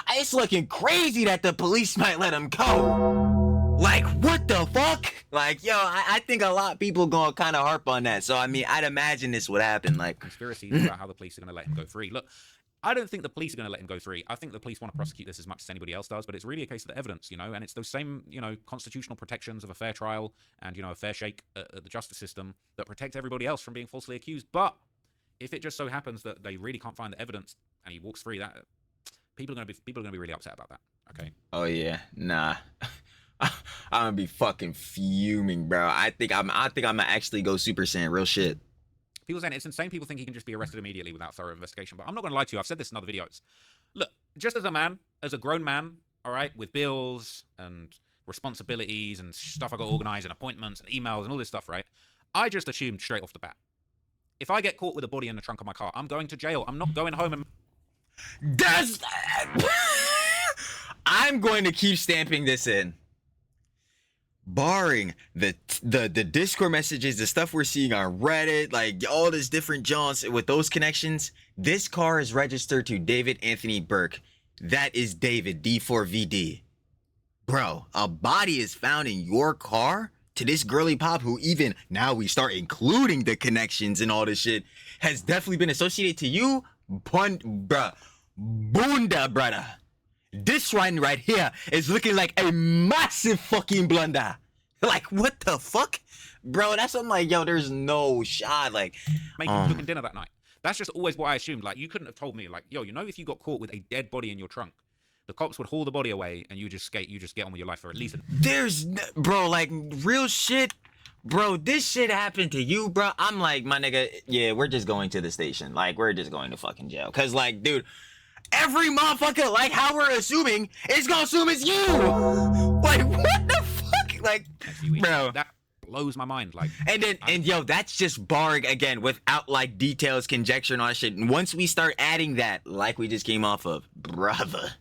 A: it's looking crazy that the police might let him go. Like, what the fuck? Like, yo, I think a lot of people gonna kind of harp on that. So, I mean, I'd imagine this would happen. Like,
B: conspiracies about how the police are gonna let him go free. Look, I don't think the police are going to let him go free. I think the police want to prosecute this as much as anybody else does, but it's really a case of the evidence, you know, and it's those same, you know, constitutional protections of a fair trial and, you know, a fair shake at the justice system that protect everybody else from being falsely accused. But if it just so happens that they really can't find the evidence and he walks free, that people are going to be really upset about that. Okay.
A: Oh yeah, nah. I'm gonna be fucking fuming, bro. I think I'm gonna actually go Super Saiyan, real shit.
B: People saying it's insane. People think he can just be arrested immediately without thorough investigation. But I'm not going to lie to you. I've said this in other videos. Look, just as a man, as a grown man, all right, with bills and responsibilities and stuff I got organized and appointments and emails and all this stuff, right? I just assumed straight off the bat, if I get caught with a body in the trunk of my car, I'm going to jail. I'm not going home and...
A: Does I'm going to keep stamping this in. Barring the Discord messages, the stuff we're seeing on Reddit, like all this different jaunts with those connections, this car is registered to David Anthony Burke. That is David, D4vd. Bro, a body is found in your car to this girly pop who, even now we start including the connections and all this shit, has definitely been associated to you, bruh. Bunda, brother. This one right here is looking like a massive fucking blunder. Like, what the fuck? Bro, that's something like, yo, there's no shot. Like,
B: making cooking dinner that night. That's just always what I assumed. Like, you couldn't have told me, like, yo, you know, if you got caught with a dead body in your trunk, the cops would haul the body away and you just get on with your life for at least
A: bro, like, real shit. Bro, this shit happened to you, bro. I'm like, my nigga, yeah, we're just going to the station. Like, we're just going to fucking jail. Cause, like, dude, every motherfucker, like how we're assuming, is gonna assume it's you. Like, what the fuck? Like, bro,
B: that blows my mind. Like,
A: and yo, that's just barring, again, without like details, conjecture, and all that shit. And once we start adding that, like we just came off of, brother,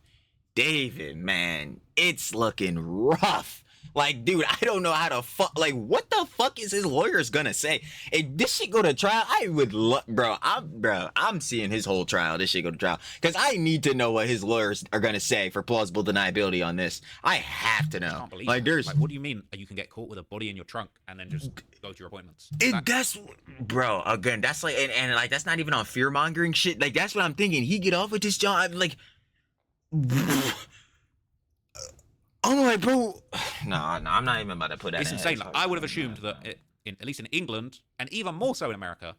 A: David, man, it's looking rough. Like, dude, I don't know how to fuck. Like, what the fuck is his lawyers gonna say? If this shit go to trial, I would look, bro. I'm seeing his whole trial. This shit go to trial because I need to know what his lawyers are gonna say for plausible deniability on this. I have to
B: I
A: know.
B: can't believe
A: Like,
B: that.
A: there's
B: Like, what do you mean you can get caught with a body in your trunk and then just go to your appointments?
A: that's bro. Again, that's like and like that's not even on fear mongering shit. Like that's what I'm thinking. He get off with this job. Like, I'm like, bro. No, I'm not even about to put that.
B: It's insane. Like, I would have assumed that, at least in England, and even more so in America,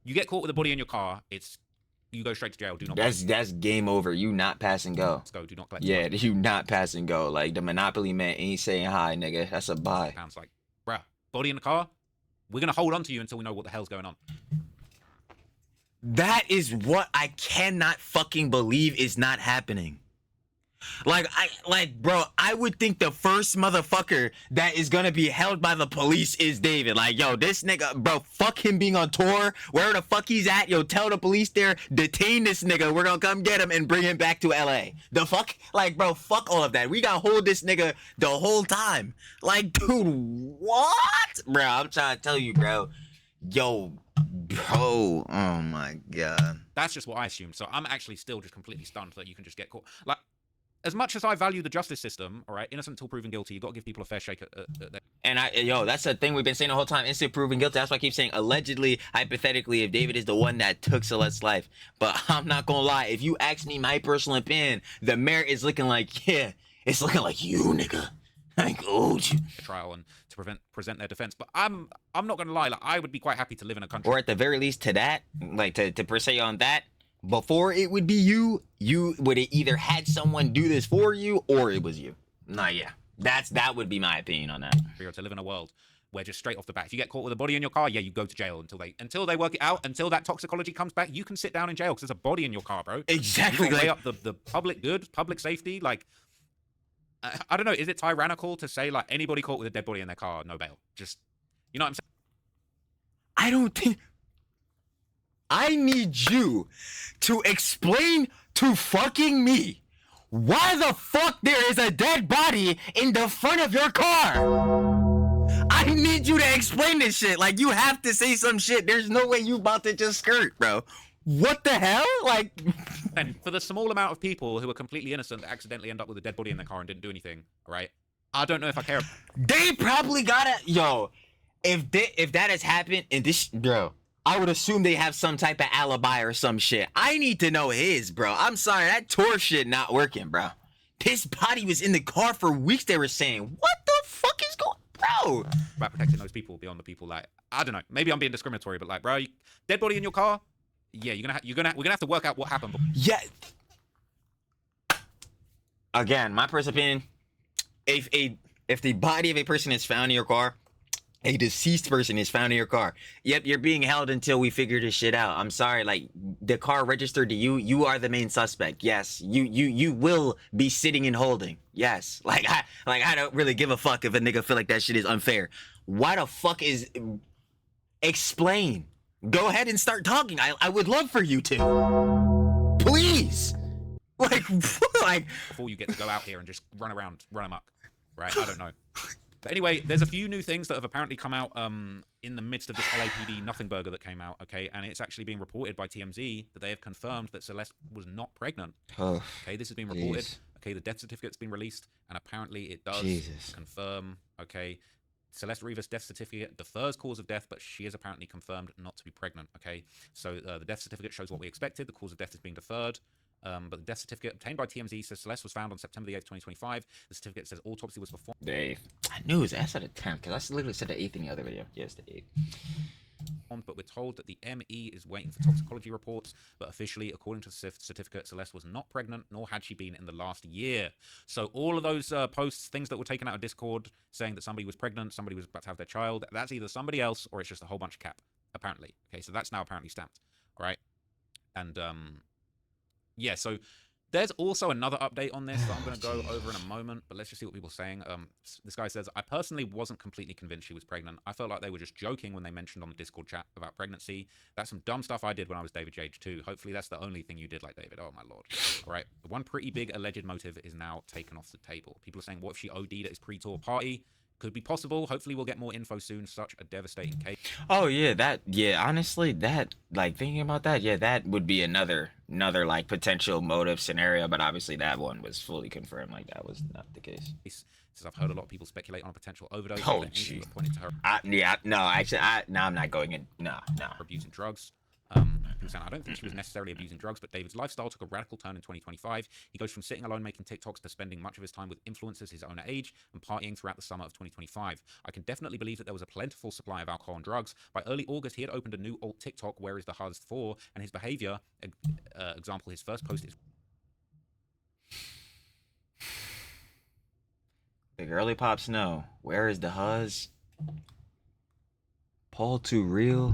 B: you get caught with a body in your car, you go straight to jail. Do not.
A: That's game over. You not pass and go.
B: Let's go. Do not collect.
A: Yeah, you not pass and go. Like the Monopoly man ain't saying hi, nigga. That's a bye.
B: Pounds like, bruh, body in the car. We're gonna hold on to you until we know what the hell's going on.
A: That is what I cannot fucking believe is not happening. Like, bro, I would think the first motherfucker that is gonna be held by the police is David. Like, yo, this nigga, bro, fuck him being on tour. Where the fuck he's at, yo, tell the police there, detain this nigga. We're gonna come get him and bring him back to LA. The fuck? Like, bro, fuck all of that. We gotta hold this nigga the whole time. Like, dude, what? Bro, I'm trying to tell you, bro. Yo, bro, oh my god.
B: That's just what I assumed. So I'm actually still just completely stunned that you can just get caught. Like, as much as I value the justice system, all right, innocent until proven guilty, you got to give people a fair shake at their...
A: And that's the thing we've been saying the whole time. Instant proven guilty. That's why I keep saying allegedly, hypothetically, if David is the one that took Celeste's life. But I'm not gonna lie. If you ask me my personal opinion, the mayor is looking like, yeah, it's looking like you, nigga. Like, oh,
B: trial and to present their defense. But I'm not gonna lie. Like, I would be quite happy to live in a country,
A: or at the very least, to that, like to Preciate on that. Before it would be you would have either had someone do this for you or it was you. Nah, yeah. That would be my opinion on that.
B: To live in a world where just straight off the bat, if you get caught with a body in your car, yeah, you go to jail until they work it out, until that toxicology comes back, you can sit down in jail because there's a body in your car, bro.
A: Exactly.
B: You weigh up the public good, public safety. Like, I don't know, is it tyrannical to say like anybody caught with a dead body in their car, no bail? Just, you know what I'm saying?
A: I don't think... I need you to explain to fucking me why the fuck there is a dead body in the front of your car. I need you to explain this shit. Like, you have to say some shit. There's no way you about to just skirt, bro. What the hell? Like...
B: And for the small amount of people who are completely innocent that accidentally end up with a dead body in their car and didn't do anything, all right? I don't know if I care.
A: They probably gotta... Yo, if that has happened and this... Bro... I would assume they have some type of alibi or some shit. I need to know his, bro. I'm sorry, that tour shit not working, bro. This body was in the car for weeks, they were saying. What the fuck is going... Bro.
B: About protecting those people beyond the people, like, I don't know. Maybe I'm being discriminatory, but like, bro, dead body in your car? Yeah, we're gonna have to work out what happened.
A: Yeah. Again, my personal opinion, if the body of a person is found in your car, a deceased person is found in your car. Yep, you're being held until we figure this shit out. I'm sorry, like, the car registered to you. You are the main suspect. Yes, you will be sitting and holding. Yes, I don't really give a fuck if a nigga feel like that shit is unfair. Why the fuck is... Explain. Go ahead and start talking. I would love for you to. Please. Like,
B: before you get to go out here and just run amok, right? I don't know. But anyway, there's a few new things that have apparently come out in the midst of this LAPD nothing burger that came out, okay? And it's actually being reported by TMZ that they have confirmed that Celeste was not pregnant. Okay, this has been reported. Jeez. Okay, the death certificate's been released, and apparently it does confirm, okay, Celeste Rivas' death certificate defers cause of death, but she is apparently confirmed not to be pregnant, okay? So the death certificate shows what we expected. The cause of death is being deferred. But the death certificate obtained by TMZ says Celeste was found on September the 8th, 2025. The certificate says autopsy was performed.
A: I knew it was I said the 10th because I literally said the 8th in the other video. Yes, the 8th.
B: But we're told that the ME is waiting for toxicology reports. But officially, according to the certificate, Celeste was not pregnant, nor had she been in the last year. So all of those posts, things that were taken out of Discord, saying that somebody was pregnant, somebody was about to have their child, that's either somebody else or it's just a whole bunch of cap, apparently. Okay, so that's now apparently stamped. All right? And, yeah, so There's also another update on this that I'm going to go over in a moment, but let's just see what people are saying. This guy says, I personally wasn't completely convinced she was pregnant. I felt like they were just joking when they mentioned on the Discord chat about pregnancy. That's some dumb stuff I did when I was David's age too. Hopefully that's the only thing you did like David. Oh my lord. All right. The one pretty big alleged motive is now taken off the table. People are saying, what if she OD'd at his pre-tour party? Could be possible. Hopefully we'll get more info soon. Such a devastating case.
A: Oh yeah, honestly, that like thinking about that, yeah, that would be another like potential motive scenario, but obviously that one was fully confirmed, like that was not the case.
B: Says I've heard a lot of people speculate on a potential overdose.
A: Oh gee.
B: Pointed to her.
A: I'm not going in. No.
B: Abusing drugs. People saying, I don't think she was necessarily abusing drugs, but David's lifestyle took a radical turn in 2025. He goes from sitting alone making TikToks to spending much of his time with influencers his own age and partying throughout the summer of 2025. I can definitely believe that there was a plentiful supply of alcohol and drugs. By early August, he had opened a new alt TikTok, Where is the Huz for? And his behavior, example, his first post is...
A: The girly pops know. Where is the Huz? Paul too real.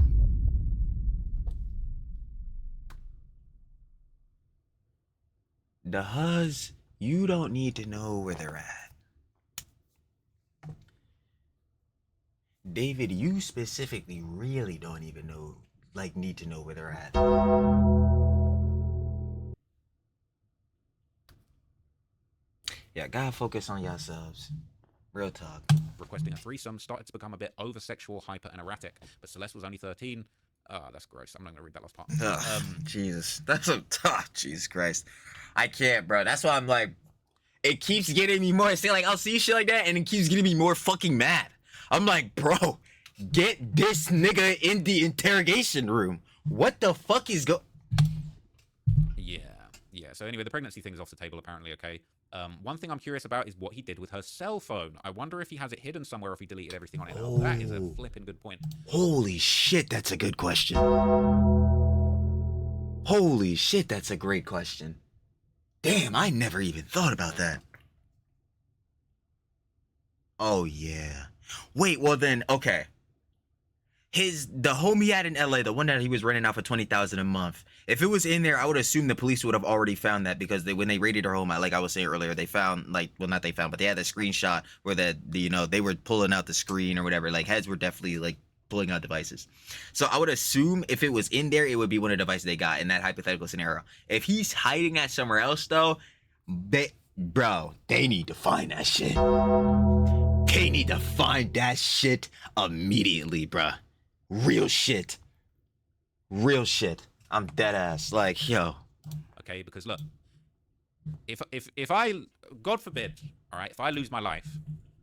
A: The Huz, you don't need to know where they're at. David, you specifically really don't even know, like, need to know where they're at. Yeah, gotta focus on yourselves. Real talk.
B: Requesting a threesome started to become a bit over-sexual, hyper, and erratic, but Celeste was only 13. That's gross. I'm not gonna read that last part.
A: Jesus. That's a tough. Jesus Christ. I can't, bro. That's why I'm like, it keeps getting me more. See, like, I'll see shit like that, and it keeps getting me more fucking mad. I'm like, bro, get this nigga in the interrogation room. What the fuck is
B: Yeah. So anyway, the pregnancy thing is off the table, apparently, okay? One thing I'm curious about is what he did with her cell phone. I wonder if he has it hidden somewhere or if he deleted everything on it. Oh, that is a flipping good point.
A: Holy shit, that's a good question. Holy shit, that's a great question. Damn, I never even thought about that. Oh, yeah. Wait, well then, okay. The home he had in LA, the one that he was renting out for $20,000 a month. If it was in there, I would assume the police would have already found that because when they raided her home, like I was saying earlier, they found but they had the screenshot where they were pulling out the screen or whatever. Like heads were definitely like pulling out devices. So I would assume if it was in there, it would be one of the devices they got in that hypothetical scenario. If he's hiding that somewhere else though, they need to find that shit. They need to find that shit immediately, bruh. Real shit. I'm dead ass. Like, yo.
B: Okay, because look, if I, God forbid, all right, if I lose my life,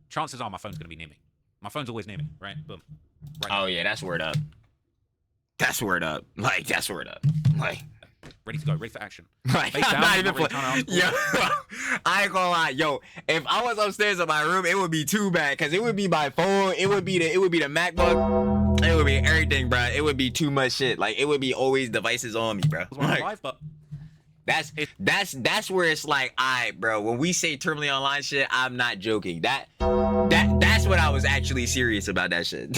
B: chances are my phone's gonna be near me. My phone's always near me, right? Boom. Right.
A: Oh yeah, that's word up. Like, that's word up. Like,
B: ready to go, ready for action.
A: Like,
B: Face down,
A: not even
B: really
A: yo, I ain't gonna lie, yo. If I was upstairs in my room, it would be too bad, cause it would be my phone, it would be the MacBook, it would be everything, bro. It would be too much shit. Like, it would be always devices on me, bro. Like,
B: but
A: that's where it's like, alright, bro. When we say terminally online shit, I'm not joking. That's what I was actually serious about. That shit.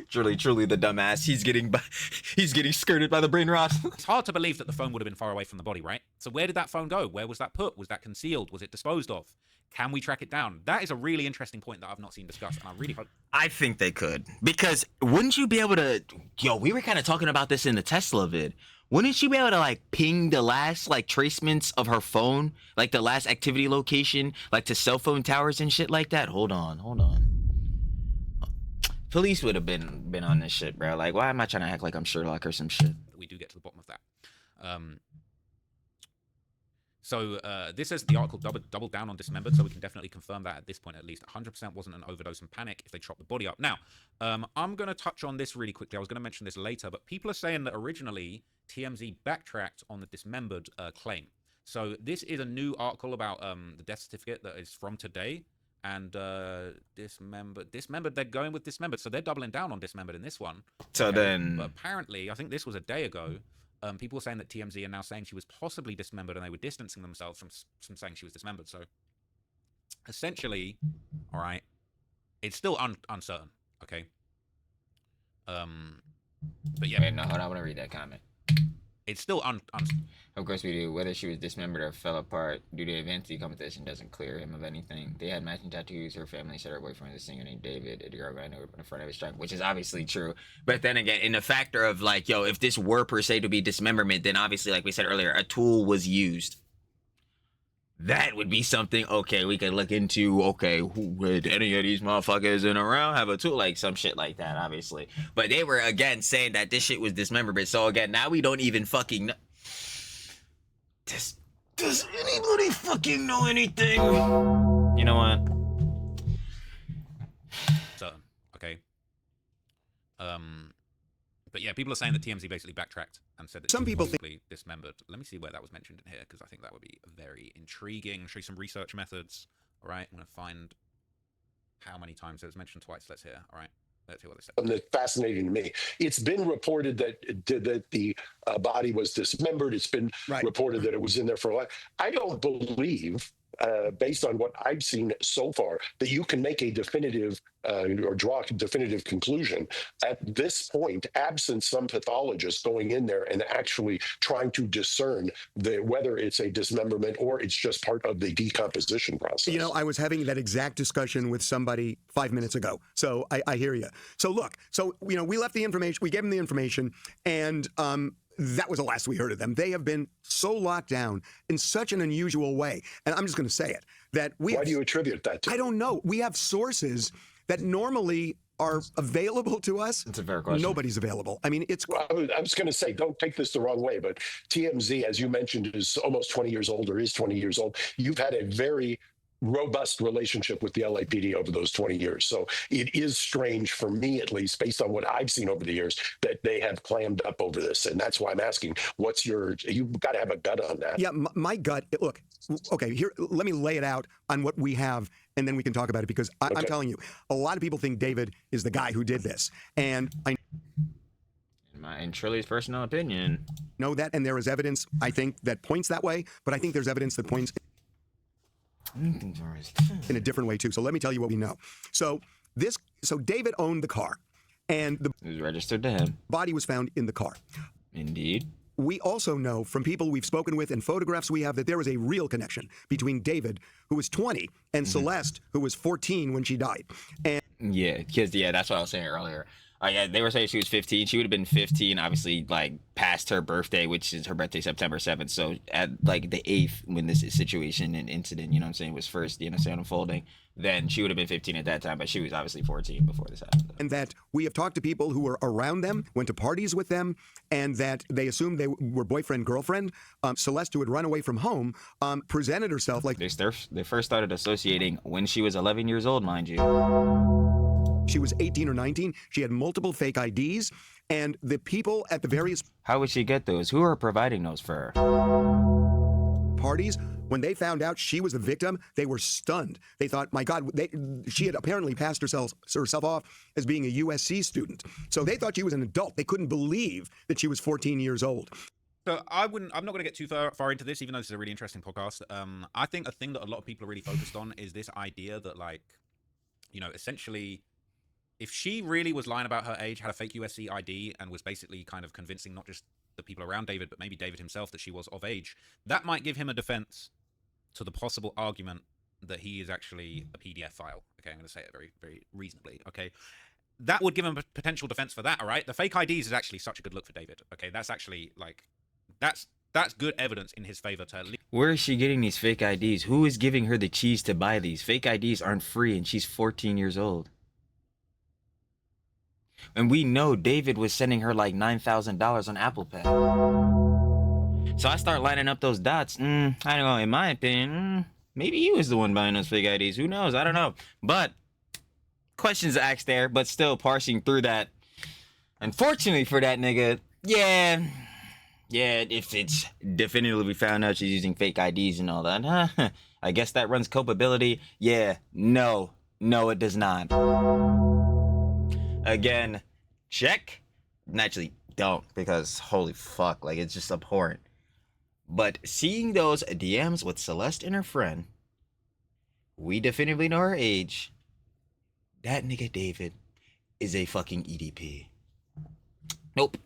A: Truly the dumbass. He's getting skirted by the brain rot.
B: It's hard to believe that the phone would have been far away from the body, right? So where did that phone go? Where was that put? Was that concealed? Was it disposed of? Can we track it down? That is a really interesting point that I've not seen discussed, and I really hope...
A: I think they could. Because wouldn't you be able to... Yo, we were kind of talking about this in the Tesla vid. Wouldn't you be able to, like, ping the last, like, tracements of her phone? Like, the last activity location? Like, to cell phone towers and shit like that? Hold on. Police would have been on this shit, bro. Like, why am I trying to act like I'm Sherlock or some shit?
B: We do get to the bottom of that. This says the article doubled down on Dismembered, so we can definitely confirm that at this point at least. 100% wasn't an overdose and panic if they chopped the body up. Now, I'm going to touch on this really quickly. I was going to mention this later, but people are saying that originally TMZ backtracked on the Dismembered claim. So this is a new article about the death certificate that is from today. And Dismembered, they're going with Dismembered. So they're doubling down on Dismembered in this one.
A: So okay. Then...
B: But apparently, I think this was a day ago, people were saying that TMZ are now saying she was possibly dismembered, and they were distancing themselves from saying she was dismembered. So essentially, all right, it's still uncertain, okay? But yeah.
A: Wait, no, hold on, I want to read that comment.
B: It's still
A: Of course we do. Whether she was dismembered or fell apart due to advanced decomposition doesn't clear him of anything. They had matching tattoos. Her family said her boyfriend was a singer named David. A girl ran over in front of his truck, which is obviously true. But then again, in the factor of like, yo, if this were per se to be dismemberment, then obviously, like we said earlier, a tool was used. That would be something, okay, we could look into, okay, who would any of these motherfuckers in around have a tool? Like some shit like that, obviously. But they were, again, saying that this shit was dismemberment. So again, now we don't even fucking know. Does anybody fucking know anything? You know what?
B: certain. Okay. But yeah, people are saying that TMZ basically backtracked and said that
C: Some
B: she was
C: people
B: possibly dismembered. Let me see where that was mentioned in here, because I think that would be very intriguing. Show you some research methods. All right, I'm going to find how many times it was mentioned twice. Let's hear. All right, let's hear what they said.
D: That's fascinating to me. It's been reported that the body was dismembered. It's been reported that it was in there for a while. I don't believe, based on what I've seen so far, that you can make a definitive or draw a definitive conclusion at this point, absent some pathologist going in there and actually trying to discern whether it's a dismemberment or it's just part of the decomposition process.
C: You know, I was having that exact discussion with somebody 5 minutes ago. So I hear you. So look, you know, we left the information, we gave them the information, and that was the last we heard of them. They have been so locked down in such an unusual way. And I'm just going to say it, that
D: Why do you attribute that to?
C: I don't know. We have sources that normally are available to us.
A: It's a fair question.
C: Nobody's available. I mean, it's...
D: Well, I was going to say, don't take this the wrong way, but TMZ, as you mentioned, is almost 20 years old or is 20 years old. You've had a very robust relationship with the LAPD over those 20 years. So it is strange for me, at least, based on what I've seen over the years, that they have clammed up over this. And that's why I'm asking, you've got to have a gut on that.
C: Yeah, my gut, look, okay, here, let me lay it out on what we have, and then we can talk about it, because I'm telling you, a lot of people think David is the guy who did this. And
A: in Trilly's personal opinion,
C: know that, and there is evidence, I think, that points that way, but I think there's evidence that points in a different way too. So let me tell you what we know. So David owned the car, and the
A: it was registered to him.
C: body was found in the car.
A: Indeed.
C: We also know from people we've spoken with and photographs we have that there was a real connection between David, who was 20, and Celeste, who was 14 when she died. And
A: yeah, because that's what I was saying earlier. Yeah, they were saying she was 15. She would have been 15, obviously, like past her birthday, which is her birthday, September 7th. So at like the 8th, when this situation and incident, you know what I'm saying, was first, unfolding, then she would have been 15 at that time, but she was obviously 14 before this happened.
C: And that we have talked to people who were around them, went to parties with them, and that they assumed they were boyfriend, girlfriend. Celeste, who had run away from home, presented herself like...
A: They first started associating when she was 11 years old, mind you.
C: She was 18 or 19. She had multiple fake IDs, and the people at the various...
A: How would she get those? Who are providing those for her?
C: Parties, when they found out she was the victim, they were stunned. They thought, my God, she had apparently passed herself off as being a USC student. So they thought she was an adult. They couldn't believe that she was 14 years old.
B: So I'm not going to get too far into this, even though this is a really interesting podcast. I think a thing that a lot of people are really focused on is this idea that, like, you know, essentially, if she really was lying about her age, had a fake USC ID, and was basically kind of convincing not just the people around David, but maybe David himself, that she was of age, that might give him a defense to the possible argument that he is actually a PDF file. Okay, I'm going to say it very, very reasonably. Okay, that would give him a potential defense for that. All right, the fake IDs is actually such a good look for David. Okay, that's actually like that's good evidence in his favor to.
A: Where is she getting these fake IDs? Who is giving her the cheese to buy these? Fake IDs aren't free, and she's 14 years old. And we know David was sending her like $9,000 on Apple Pay. So I start lining up those dots. I don't know, in my opinion, maybe he was the one buying those fake IDs. Who knows? I don't know. But questions asked there, but still parsing through that. Unfortunately for that nigga, yeah, if it's definitively found out she's using fake IDs and all that, I guess that runs culpability. Yeah, no, it does not. Again, check. Naturally, don't, because holy fuck, like, it's just abhorrent. But seeing those DMs with Celeste and her friend, we definitively know her age. That nigga David is a fucking EDP. Nope.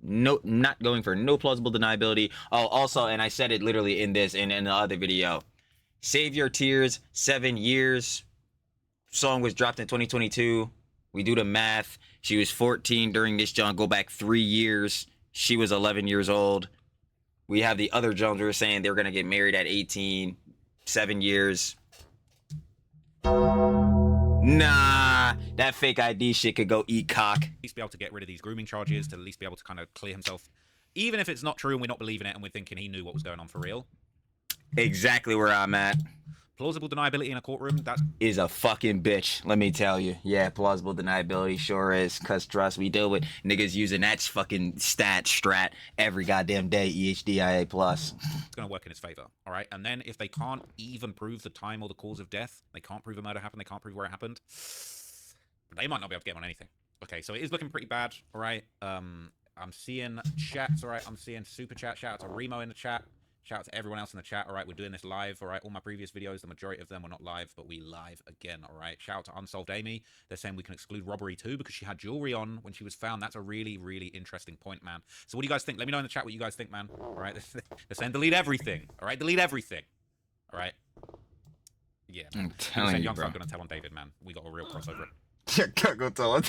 A: no, not going for no plausible deniability. Oh, also, and I said it literally in this and in the other video. Save Your Tears, 7 years. Song was dropped in 2022. We do the math. She was 14 during this John. Go back 3 years. She was 11 years old. We have the other Jones who were saying they're going to get married at 18. 7 years. Nah, that fake ID shit could go eat cock.
B: At least be able to get rid of these grooming charges, to at least be able to kind of clear himself. Even if it's not true and we're not believing it and we're thinking he knew what was going on for real.
A: Exactly where I'm at.
B: Plausible deniability in a courtroom, that
A: is a fucking bitch, let me tell you. Yeah, plausible deniability sure is. Cause trust, we deal with niggas using that fucking strat every goddamn day. EHDIA plus.
B: it's going to work in his favor, all right? And then if they can't even prove the time or the cause of death, they can't prove a murder happened, they can't prove where it happened, they might not be able to get him on anything. Okay, so it is looking pretty bad, all right? I'm seeing chats, all right? I'm seeing super chat. Shout out to Remo in the chat. Shout out to everyone else in the chat, all right? We're doing this live, all right? All my previous videos, the majority of them were not live, but we live again, all right? Shout out to Unsolved Amy. They're saying we can exclude robbery too because she had jewelry on when she was found. That's a really, really interesting point, man. So what do you guys think? Let me know in the chat what you guys think, man, all right? They're saying delete everything, all right? Delete everything, all right? Yeah, man.
A: I'm telling you, bro.
B: I'm going to tell on David, man. We got a real crossover.
A: Can't go tell him.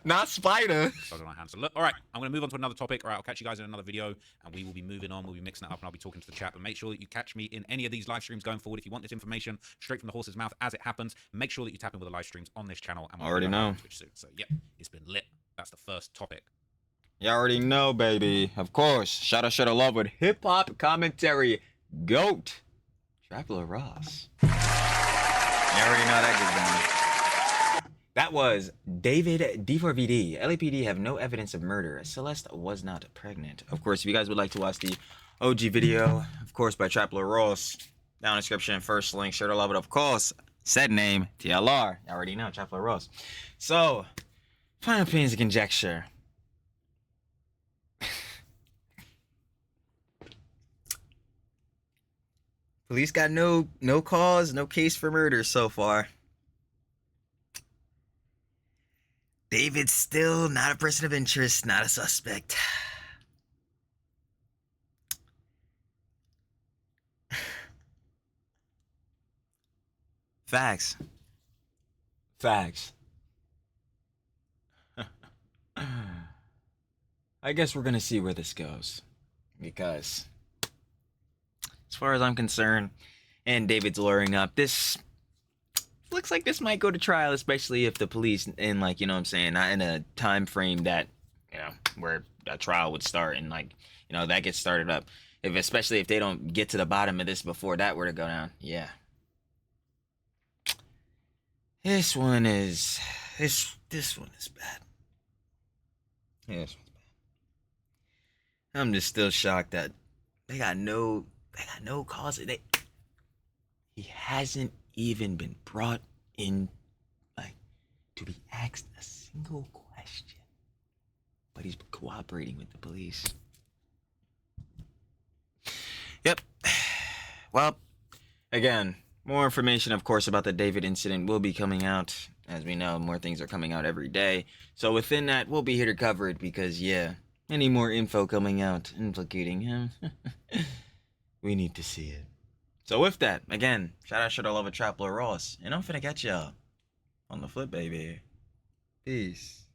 A: Not Spider.
B: On our hands. So look, all right, I'm going to move on to another topic. All right, I'll catch you guys in another video, and we will be moving on. We'll be mixing it up, and I'll be talking to the chat. But make sure that you catch me in any of these live streams going forward. If you want this information straight from the horse's mouth as it happens, make sure that you tap in with the live streams on this channel. And we'll
A: already know.
B: Soon. So yeah, it's been lit. That's the first topic.
A: You already know, baby. Of course. Shout out, love with hip hop commentary. GOAT. Traveler Ross. You already know that gets down. That was David D4vd. LAPD have no evidence of murder. Celeste was not pregnant. Of course, if you guys would like to watch the OG video, of course, by Traveler Ross, down in the description, first link, sure to love it. Of course, said name, TLR. You already know, Traveler Ross. So, final opinions and conjecture. Police got no cause, no case for murder so far. David's still not a person of interest, not a suspect. Facts. Facts. I guess we're gonna see where this goes. Because, as far as I'm concerned, and David's luring up, this looks like this might go to trial, especially if the police, in like, you know what I'm saying, not in a time frame that, you know, where a trial would start and like, you know, that gets started up. Especially if they don't get to the bottom of this before that were to go down. Yeah. This one is bad. This one's bad. I'm just still shocked that they got no cause. He hasn't even been brought in, like, to be asked a single question. But he's cooperating with the police. Yep. Well, again, more information, of course, about the David incident will be coming out. As we know, more things are coming out every day. So within that, we'll be here to cover it because, yeah, any more info coming out implicating him, we need to see it. So with that, again, shout out to love a Traveler Ross, and I'm finna catch y'all on the flip, baby. Peace.